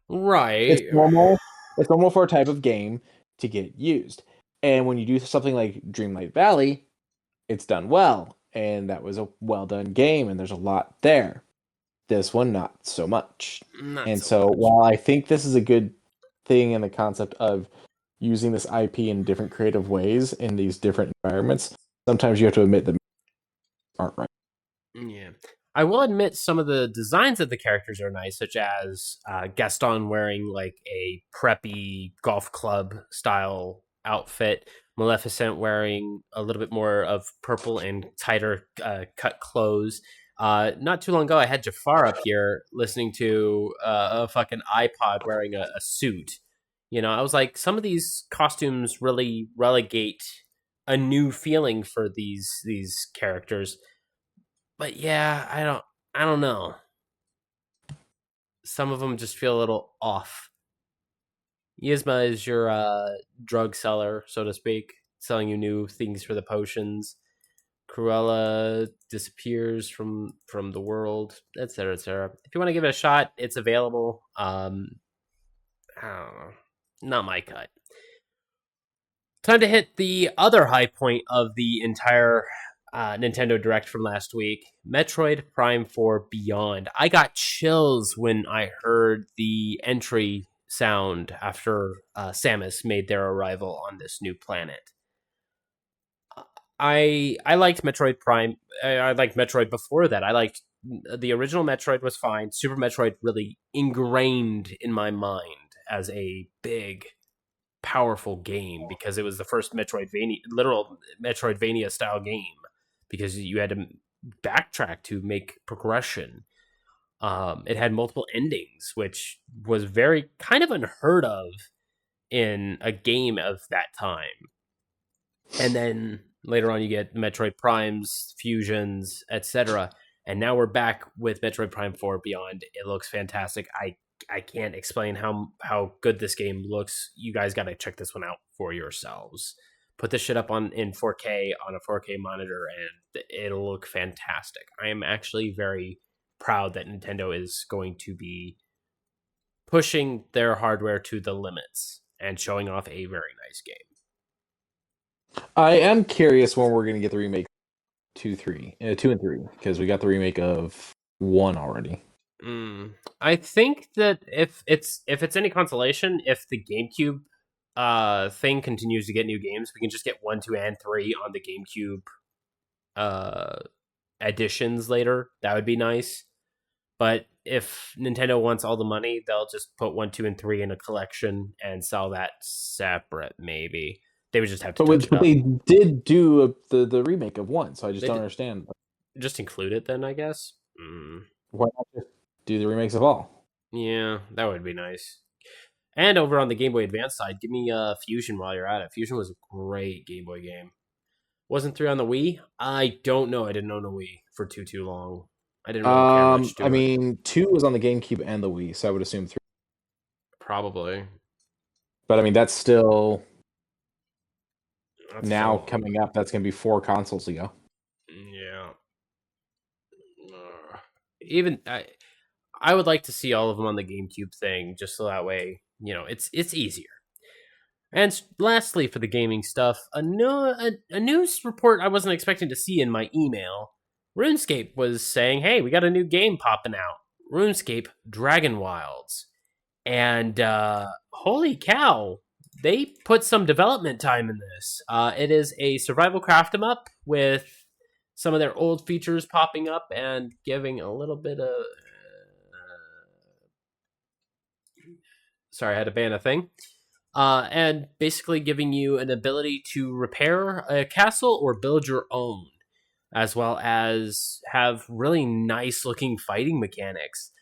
Right. It's normal. It's normal for a type of game to get used, and when you do something like Dreamlight Valley, it's done well, and that was a well done game, and there's a lot there. This one, not so much. Not so much. While I think this is a good thing in the concept of using this IP in different creative ways in these different environments, sometimes you have to admit that aren't right. Yeah. I will admit some of the designs of the characters are nice, such as Gaston wearing like a preppy golf club style outfit, Maleficent wearing a little bit more of purple and tighter cut clothes. Not too long ago, I had Jafar up here listening to a fucking iPod wearing a suit. I was like, some of these costumes really relegate a new feeling for these characters. But yeah, I don't know. Some of them just feel a little off. Yzma is your drug seller, so to speak, selling you new things for the potions. Cruella disappears from the world, etc., etc. If you want to give it a shot, it's available. I don't know. Not my cut. Time to hit the other high point of the entire Nintendo Direct from last week, Metroid Prime 4 Beyond. I got chills when I heard the entry sound after Samus made their arrival on this new planet. I liked Metroid Prime. I liked Metroid before that. I liked the original Metroid was fine. Super Metroid really ingrained in my mind as a big, powerful game because it was the first literal Metroidvania style game because you had to backtrack to make progression. It had multiple endings, which was very kind of unheard of in a game of that time. And then later on, you get Metroid Primes, Fusions, etc. And now we're back with Metroid Prime 4 Beyond. It looks fantastic. I can't explain how good this game looks. You guys got to check this one out for yourselves. Put this shit up in 4K on a 4K monitor, and it'll look fantastic. I am actually very proud that Nintendo is going to be pushing their hardware to the limits and showing off a very nice game. I am curious when we're going to get the remake 2 and 3, because we got the remake of 1 already. I think that if it's any consolation, if the GameCube thing continues to get new games, we can just get 1, 2, and 3 on the GameCube editions later. That would be nice. But if Nintendo wants all the money, they'll just put 1, 2, and 3 in a collection and sell that separate. Maybe they would just have to. But they did do the remake of 1, so I just don't understand. Just include it then, I guess. Why not just do the remakes of all? Yeah, that would be nice. And over on the Game Boy Advance side, give me Fusion while you're at it. Fusion was a great Game Boy game. Wasn't 3 on the Wii? I don't know. I didn't own a Wii for too long. I didn't really care much to I it. mean, 2 was on the GameCube and the Wii, so I would assume 3. Probably. But I mean, that's still That's now still- coming up. That's going to be 4 consoles ago. Yeah. Even I would like to see all of them on the GameCube thing, just so that way, it's easier. And lastly, for the gaming stuff, a news report I wasn't expecting to see in my email. RuneScape was saying, "Hey, we got a new game popping out, RuneScape Dragon Wilds," and holy cow, they put some development time in this. It is a survival craft 'em up with some of their old features popping up and giving a little bit of. Sorry, I had to ban a thing. And basically giving you an ability to repair a castle or build your own, as well as have really nice looking fighting mechanics.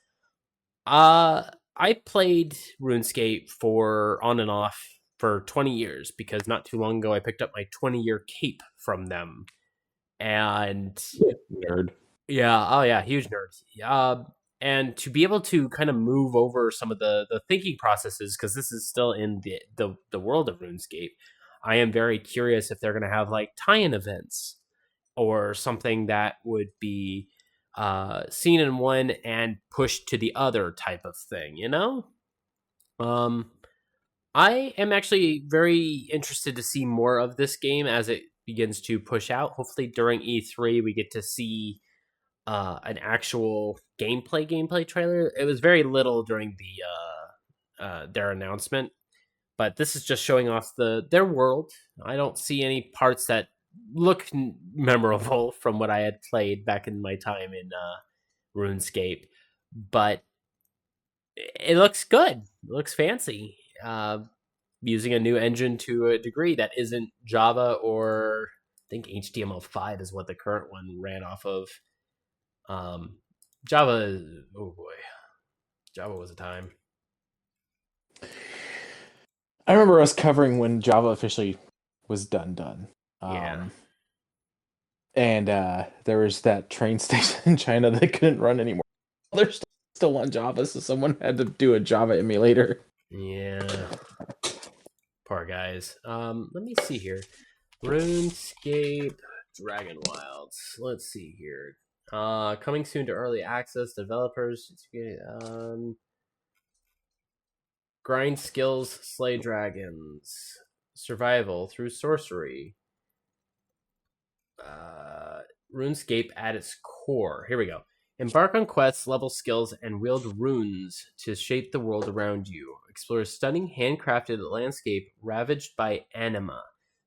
I played RuneScape for on and off for 20 years because not too long ago I picked up my 20-year cape from them. And Nerd. yeah, oh yeah, huge nerd. And to be able to kind of move over some of the thinking processes, because this is still in the world of RuneScape, I am very curious if they're going to have like tie-in events or something that would be seen in one and pushed to the other type of thing, I am actually very interested to see more of this game as it begins to push out. Hopefully during E3 we get to see an actual gameplay trailer. It was very little during their announcement, but this is just showing off their world. I don't see any parts that look memorable from what I had played back in my time in RuneScape, but it looks good. It looks fancy. Using a new engine to a degree that isn't Java or I think HTML5 is what the current one ran off of. Java, oh boy, Java was a time. I remember us covering when Java officially was done. Yeah. And there was that train station in China that couldn't run anymore. They're still on Java, so someone had to do a Java emulator. Yeah. Poor guys. Let me see here. RuneScape Dragon Wilds. Let's see here. Coming soon to early access. Developers. Grind skills, slay dragons. Survival through sorcery. RuneScape at its core. Here we go. Embark on quests, level skills, and wield runes to shape the world around you. Explore a stunning handcrafted landscape ravaged by anima.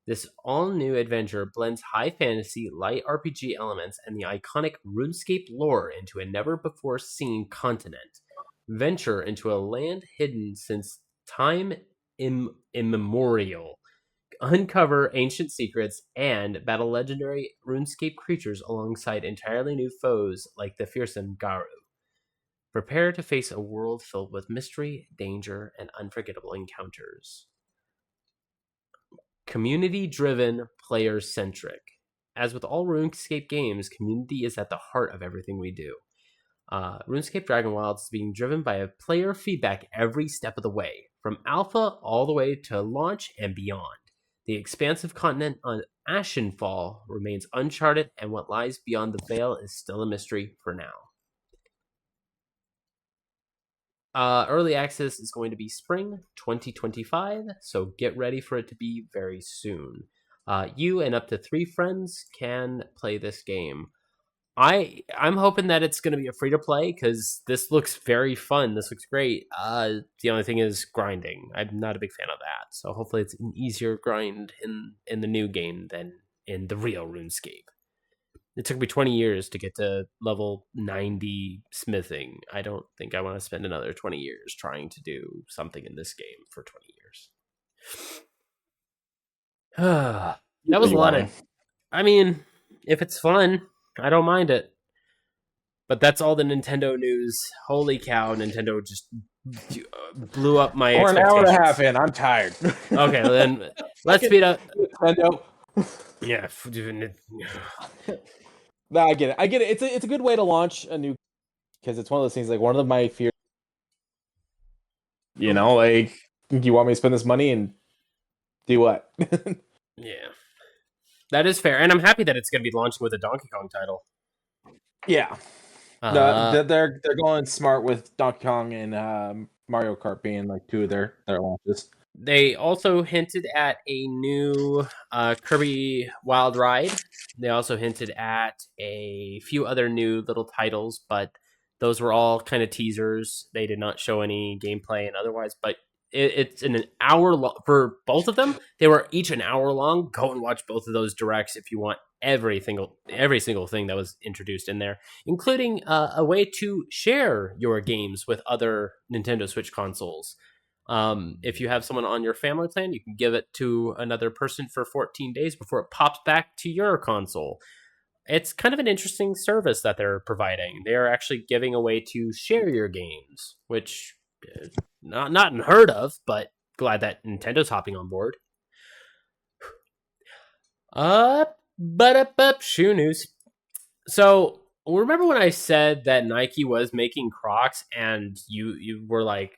This all-new adventure blends high fantasy, light RPG elements, and the iconic RuneScape lore into a never-before-seen continent. Venture into a land hidden since time immemorial. Uncover ancient secrets and battle legendary RuneScape creatures alongside entirely new foes like the fearsome Garu. Prepare to face a world filled with mystery, danger, and unforgettable encounters. Community-driven, player-centric. As with all RuneScape games, community is at the heart of everything we do. RuneScape Dragon Wilds is being driven by a player feedback every step of the way, from alpha all the way to launch and beyond. The expansive continent on Ashenfall remains uncharted, and what lies beyond the veil is still a mystery for now. Early access is going to be spring 2025, so get ready for it to be very soon. You and up to 3 friends can play this game. I'm hoping that it's going to be a free-to-play, because this looks very fun. This looks great. The only thing is grinding. I'm not a big fan of that, so hopefully it's an easier grind in the new game than in the real RuneScape. It took me 20 years to get to level 90 smithing. I don't think I want to spend another 20 years trying to do something in this game for 20 years. That was a lot of... I mean, if it's fun, I don't mind it. But that's all the Nintendo news. Holy cow, Nintendo just blew up my We're an expectations. hour and a half in. I'm tired. Okay, then let's speed up. Nintendo. Yeah. No, I get it. I get it. It's a good way to launch a new, because it's one of those things, like one of my fears. You know, like, you want me to spend this money and do what? Yeah. That is fair, and I'm happy that it's going to be launching with a Donkey Kong title. Yeah. They're going smart with Donkey Kong and Mario Kart being like two of their launches. They also hinted at a new Kirby Wild Ride. They also hinted at a few other new little titles, but those were all kind of teasers. They did not show any gameplay and otherwise, but it's in an hour long for both of them. They were each an hour long. Go and watch both of those directs if you want every single thing that was introduced in there, including a way to share your games with other Nintendo Switch consoles. If you have someone on your family plan, you can give it to another person for 14 days before it pops back to your console. It's kind of an interesting service that they're providing. They're actually giving a way to share your games, which not unheard of, but glad that Nintendo's hopping on board. Shoe news. So remember when I said that Nike was making Crocs and you were like,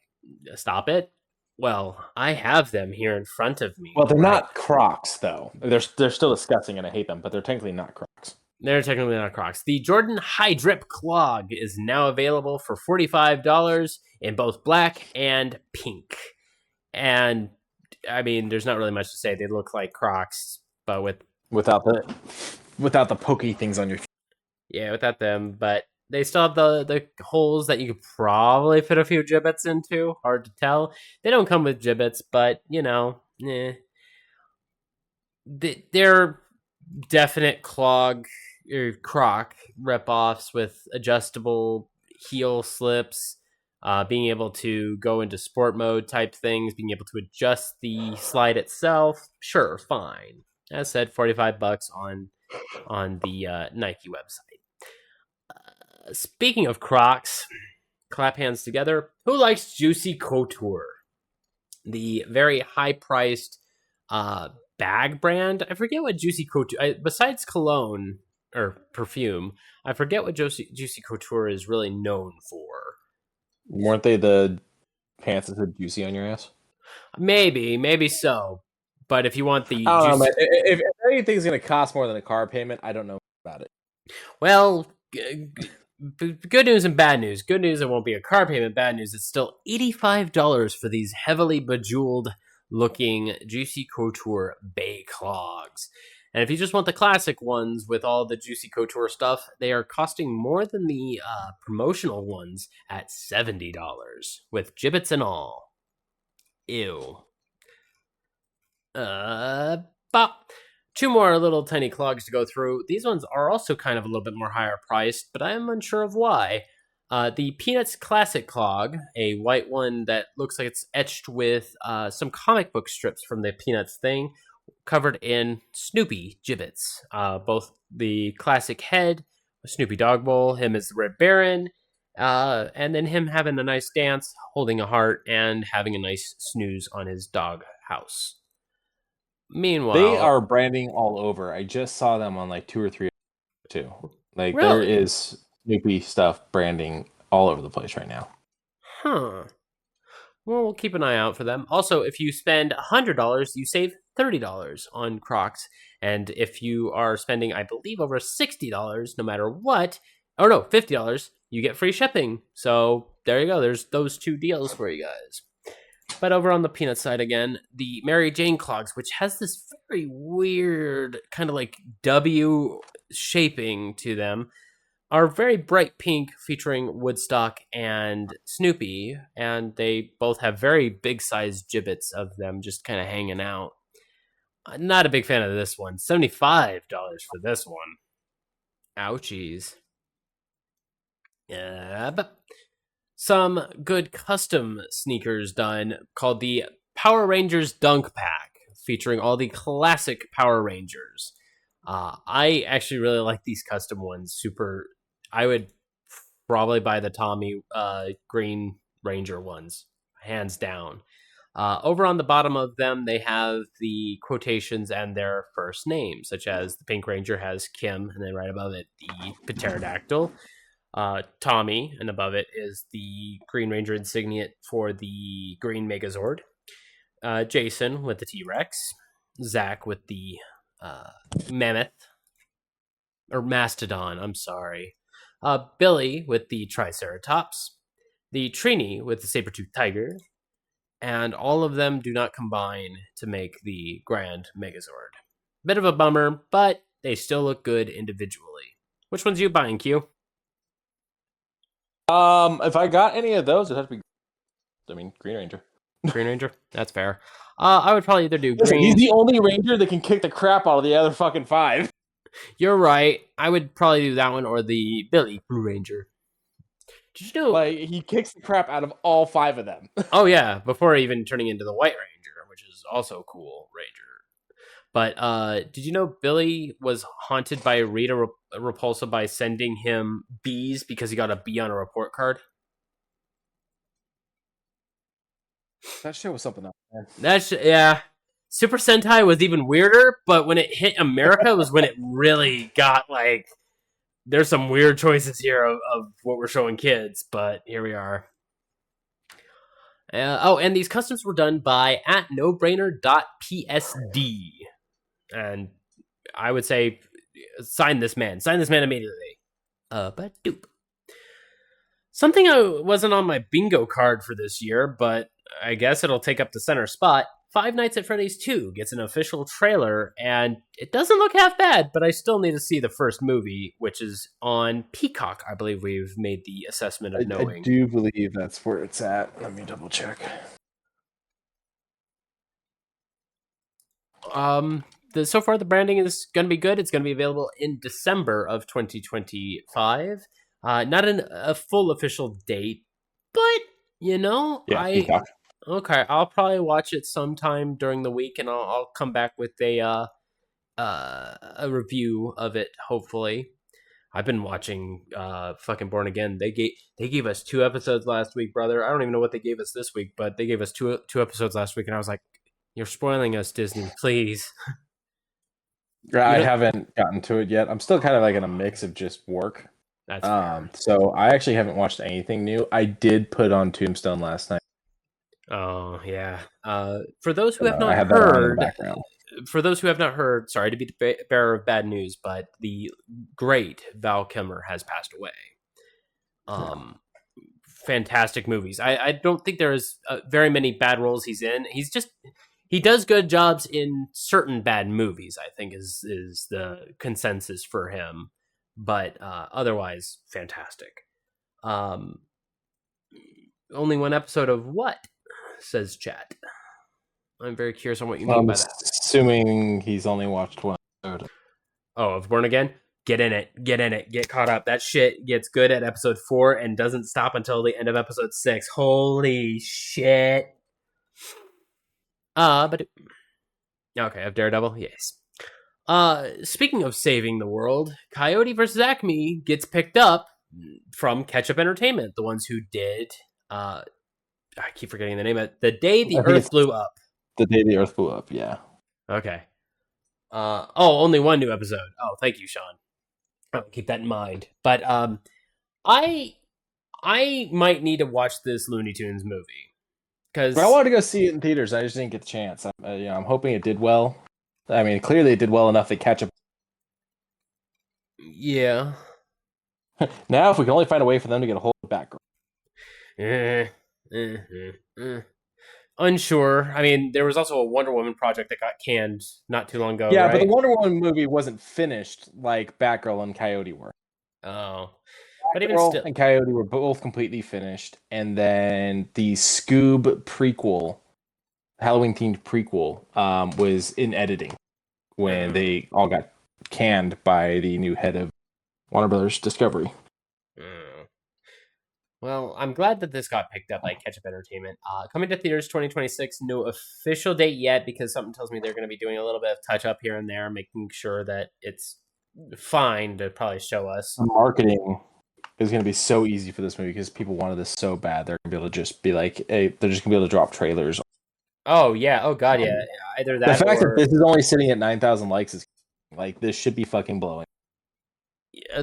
stop it? Well, I have them here in front of me. Well, they're not Crocs though. They're still disgusting and I hate them, but they're technically not Crocs. They're technically not Crocs. The Jordan High Drip Clog is now available for $45 in both black and pink. And I mean, there's not really much to say. They look like Crocs, but without the pokey things on your feet. Yeah, without them, but they still have the holes that you could probably fit a few gibbets into. Hard to tell. They don't come with gibbets, but they're definite clog or Croc rip-offs with adjustable heel slips, being able to go into sport mode type things, being able to adjust the slide itself. Sure, fine. As said, $45 on the Nike website. Speaking of Crocs, clap hands together. Who likes Juicy Couture? The very high-priced bag brand. I forget what Juicy Couture, besides cologne or perfume, I forget what Juicy Couture is really known for. Weren't they the pants that said juicy on your ass? Maybe so. But if you want the I don't know, man. If anything's going to cost more than a car payment, I don't know about it. Well, good news and bad news. Good news, it won't be a car payment. Bad news, it's still $85 for these heavily bejeweled looking Juicy Couture Bay Clogs. And if you just want the classic ones with all the Juicy Couture stuff, they are costing more than the promotional ones at $70 with gibbets and all. Ew. Two more little tiny clogs to go through. These ones are also kind of a little bit more higher priced, but I am unsure of why. The Peanuts Classic Clog, a white one that looks like it's etched with some comic book strips from the Peanuts thing, covered in Snoopy gibbets. Both the classic head, Snoopy Dog Bowl, him as the Red Baron, and then him having a nice dance, holding a heart, and having a nice snooze on his dog house. Meanwhile, they are branding all over. I just saw them on like 2 or 3 too. Like really? There is Snoopy stuff branding all over the place right now. Huh. Well, we'll keep an eye out for them. Also, if you spend $100, you save $30 on Crocs. And if you are spending, I believe, over $60, no matter what, or no, $50, you get free shipping. So there you go. There's those two deals for you guys. But over on the Peanut side again, the Mary Jane Clogs, which has this very weird kind of like W shaping to them, are very bright pink, featuring Woodstock and Snoopy, and they both have very big-sized gibbets of them just kind of hanging out. I'm not a big fan of this one. $75 for this one. Ouchies. Yeah, but some good custom sneakers done called the Power Rangers Dunk Pack, featuring all the classic Power Rangers. I actually really like these custom ones. I would probably buy the Tommy green Ranger ones, hands down. Over on the bottom of them, they have the quotations and their first names, such as the Pink Ranger has Kim, and then right above it, the pterodactyl. Tommy, and above it is the Green Ranger insignia for the Green Megazord. Jason with the T-Rex. Zach with the Mammoth. Or Mastodon, I'm sorry. Billy with the Triceratops. The Trini with the Saber-toothed Tiger. And all of them do not combine to make the Grand Megazord. Bit of a bummer, but they still look good individually. Which one's you buying, Q? If I got any of those, it'd have to be, Green Ranger. Green Ranger? That's fair. I would probably either do Listen, green. he's the only Ranger that can kick the crap out of the other fucking 5. You're right. I would probably do that one or the Billy Blue Ranger. Did you know? Like, he kicks the crap out of all 5 of them. Oh yeah, before even turning into the White Ranger, which is also cool Ranger. But did you know Billy was haunted by Rita Repulsa by sending him bees because he got a B on a report card? That shit was something else, man. Yeah. Super Sentai was even weirder, but when it hit America was when it really got like. There's some weird choices here of what we're showing kids, but here we are. And these customs were done by @nobrainer.psd. And I would say, sign this man immediately. But doop. Something I wasn't on my bingo card for this year, but I guess it'll take up the center spot. Five Nights at Freddy's 2 gets an official trailer, and it doesn't look half bad, but I still need to see the first movie, which is on Peacock. I believe we've made the assessment of knowing. I do believe that's where it's at. Let me double check. So far, the branding is going to be good. It's going to be available in December of 2025. Not a full official date, but, Peacock. Okay, I'll probably watch it sometime during the week, and I'll come back with a review of it. Hopefully, I've been watching fucking Born Again. They gave us 2 episodes last week, brother. I don't even know what they gave us this week, but they gave us two episodes last week, and I was like, "You're spoiling us, Disney, please." I haven't gotten to it yet. I'm still kind of like in a mix of just work. That's fair. So I actually haven't watched anything new. I did put on Tombstone last night. Oh yeah. For those who have I not had that on in the heard, background. For those who have not heard, sorry to be the bearer of bad news, but the great Val Kilmer has passed away. Fantastic movies. I don't think there's very many bad roles he's in. He does good jobs in certain bad movies, I think is the consensus for him. But otherwise, fantastic. Only one episode of what? Says chat. I'm very curious on what you mean by that. Assuming he's only watched one episode. Oh, of Born Again? Get in it. Get caught up. That shit gets good at episode 4 and doesn't stop until the end of episode 6. Holy shit. But okay, I have Daredevil. Yes. Speaking of saving the world, Coyote vs. Acme gets picked up from Ketchup Entertainment, the ones who did I keep forgetting the name of it. The Day the Earth Blew Up. The Day the Earth Blew Up, yeah. Okay. Only one new episode. Oh, thank you, Sean. I'll keep that in mind. But I might need to watch this Looney Tunes movie. But I wanted to go see it in theaters. I just didn't get the chance. I'm hoping it did well. I mean, clearly it did well enough to catch up. Yeah. Now, if we can only find a way for them to get a hold of the background. Unsure. I mean, there was also a Wonder Woman project that got canned not too long ago. Yeah, right? But the Wonder Woman movie wasn't finished like Batgirl and Coyote were. Oh. But even still, and Coyote were both completely finished, and then the Scoob prequel, Halloween-themed prequel, was in editing when they all got canned by the new head of Warner Brothers Discovery. Well, I'm glad that this got picked up by Ketchup Entertainment. Coming to theaters 2026, no official date yet, because something tells me they're going to be doing a little bit of touch-up here and there, making sure that it's fine to probably show us. The marketing was going to be so easy for this movie because people wanted this so bad. They're going to be able to just be like, hey, they're just going to be able to drop trailers. Oh yeah. Oh god, yeah. Either The that fact or that this is only sitting at 9,000 likes is like this should be fucking blowing.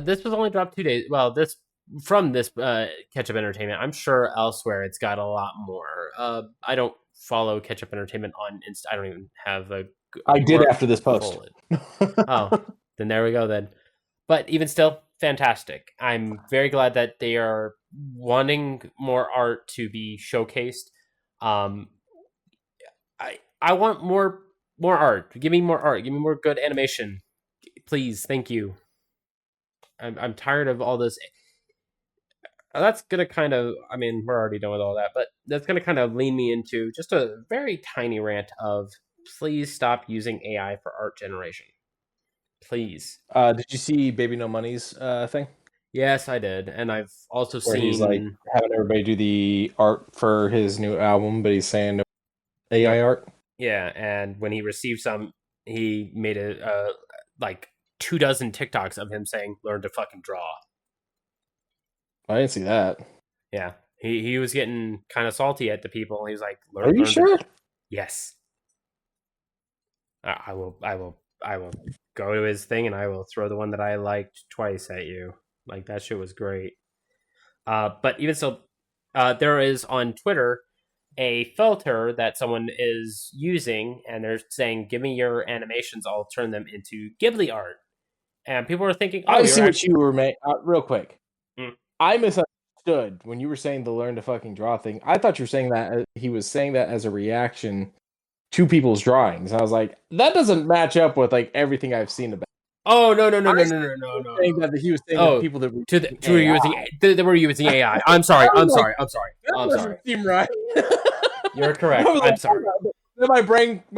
this was only dropped 2 days. Well, this from this Ketchup Entertainment. I'm sure elsewhere it's got a lot more. I don't follow Ketchup Entertainment on Insta. I don't even have a. I did after this post. Oh, then there we go then. But even still, fantastic. I'm very glad that they are wanting more art to be showcased. I want more art. Give me more art. Give me more good animation, please. Thank you. I'm tired of all this. That's gonna kind of. I mean, we're already done with all that, but that's gonna kind of lean me into just a very tiny rant of please stop using AI for art generation. Please. Did you see Baby No Money's thing? Yes, I did, and I've also Where seen. he's like having everybody do the art for his new album, but he's saying no AI art. Yeah, and when he received some, he made a like 24 TikToks of him saying, "Learn to fucking draw." I didn't see that. Yeah, he was getting kind of salty at the people. He was like, Are you sure? Yes. I will go to his thing and I will throw the one that I liked twice at you. Like that shit was great. But even so, there is on Twitter a filter that someone is using, and they're saying, "Give me your animations. I'll turn them into Ghibli art." And people are thinking, "Oh, I see what you were making." Real quick, Mm. I misunderstood when you were saying the learn to fucking draw thing. I thought you were saying that he was saying that as a reaction to people's drawings. I was like, that doesn't match up with like everything I've seen about. Oh no. Saying that he was saying that people that were that were using AI. I'm sorry. That doesn't seem right. You're correct. I'm sorry. Then my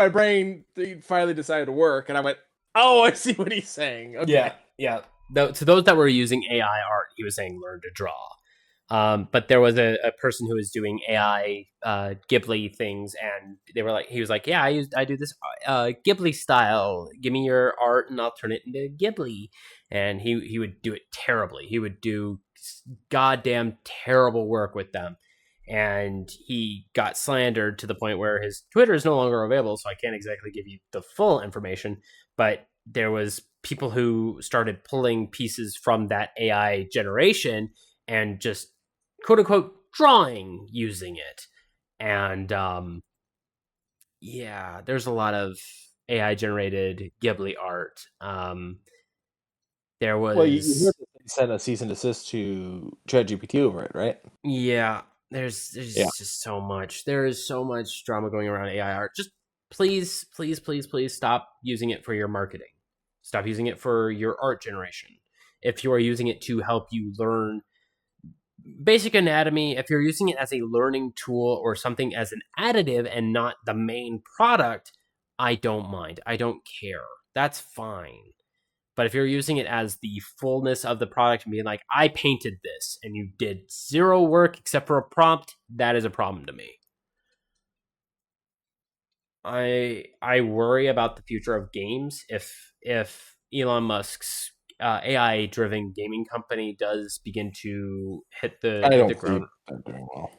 brain finally decided to work, and I went, "Oh, I see what he's saying." Okay. Yeah. To those that were using AI art, he was saying learn to draw. But there was a person who was doing AI Ghibli things, and he was like, yeah, I do this Ghibli style. Give me your art, and I'll turn it into Ghibli. And he would do it terribly. He would do goddamn terrible work with them, and he got slandered to the point where his Twitter is no longer available. So I can't exactly give you the full information, but there was people who started pulling pieces from that AI generation and just quote unquote drawing using it. And yeah, there's a lot of AI generated Ghibli art. There was well, you heard that they sent a cease and desist to ChatGPT over it, right? Yeah, there's just so much. There is so much drama going around AI art. Just please stop using it for your marketing. Stop using it for your art generation. If you are using it to help you learn basic anatomy, if you're using it as a learning tool or something as an additive and not the main product, I don't mind. I don't care. That's fine. But if you're using it as the fullness of the product and being like, I painted this and you did zero work except for a prompt, that is a problem to me. I worry about the future of games if Elon Musk's AI driven gaming company does begin to hit the ground. They're doing well.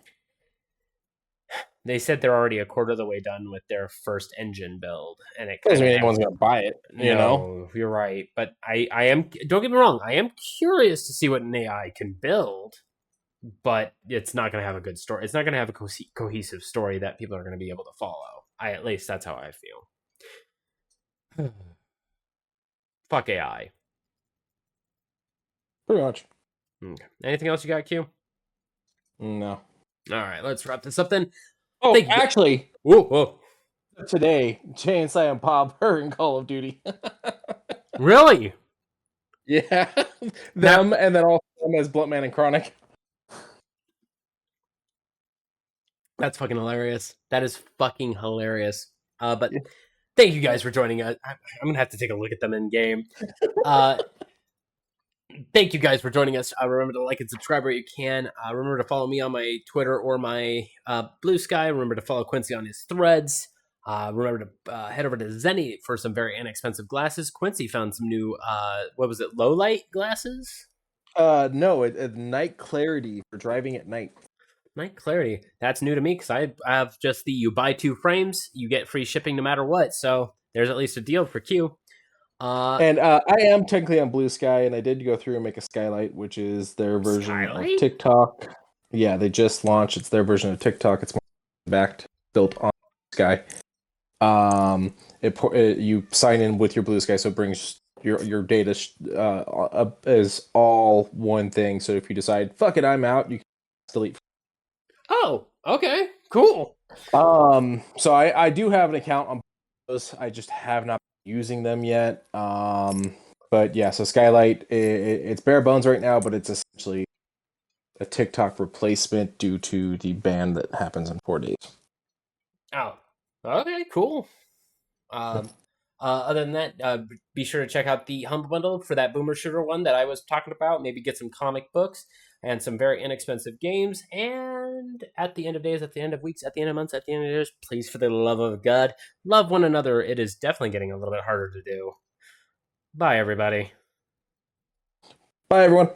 They said they're already a quarter of the way done with their first engine build, and it doesn't mean anyone's going to buy it. You know, you're right. But I am. Don't get me wrong. I am curious to see what an AI can build, but it's not going to have a good story. It's not going to have a cohesive story that people are going to be able to follow. At least that's how I feel. Fuck AI. Pretty much. Okay. Anything else you got, Q? No. All right, let's wrap this up then. Oh, actually, whoa. Today, Jay and Silent Bob are in Call of Duty. Really? Yeah. Them, and then also them as Bluntman and Chronic. That's fucking hilarious. That is fucking hilarious. But thank you guys for joining us. I'm going to have to take a look at them in game. Thank you guys for joining us. Remember to like and subscribe where you can. Remember to follow me on my Twitter or my Blue Sky. Remember to follow Quincy on his threads. Remember to head over to Zenny for some very inexpensive glasses. Quincy found some new, low light glasses? No, night clarity for driving at night. Night clarity. That's new to me because I have just the you buy 2 frames, you get free shipping no matter what. So there's at least a deal for Q. And I am technically on Blue Sky, and I did go through and make a Skylight, which is their version of Skylight? TikTok. Yeah, they just launched. It's their version of TikTok. It's more backed, built on Sky. You sign in with your Blue Sky, so it brings your data as all one thing. So if you decide, fuck it, I'm out, you can delete. Oh, okay, cool. So I do have an account on those. I just have not been using them yet. But yeah, so Skylight, it's bare bones right now, but it's essentially a TikTok replacement due to the ban that happens in 4 days. Oh, okay, cool. Other than that, be sure to check out the Humble Bundle for that Boomer Shooter one that I was talking about. Maybe get some comic books and some very inexpensive games. And at the end of days, at the end of weeks, at the end of months, at the end of years, please, for the love of God, love one another. It is definitely getting a little bit harder to do. Bye, everybody. Bye, everyone.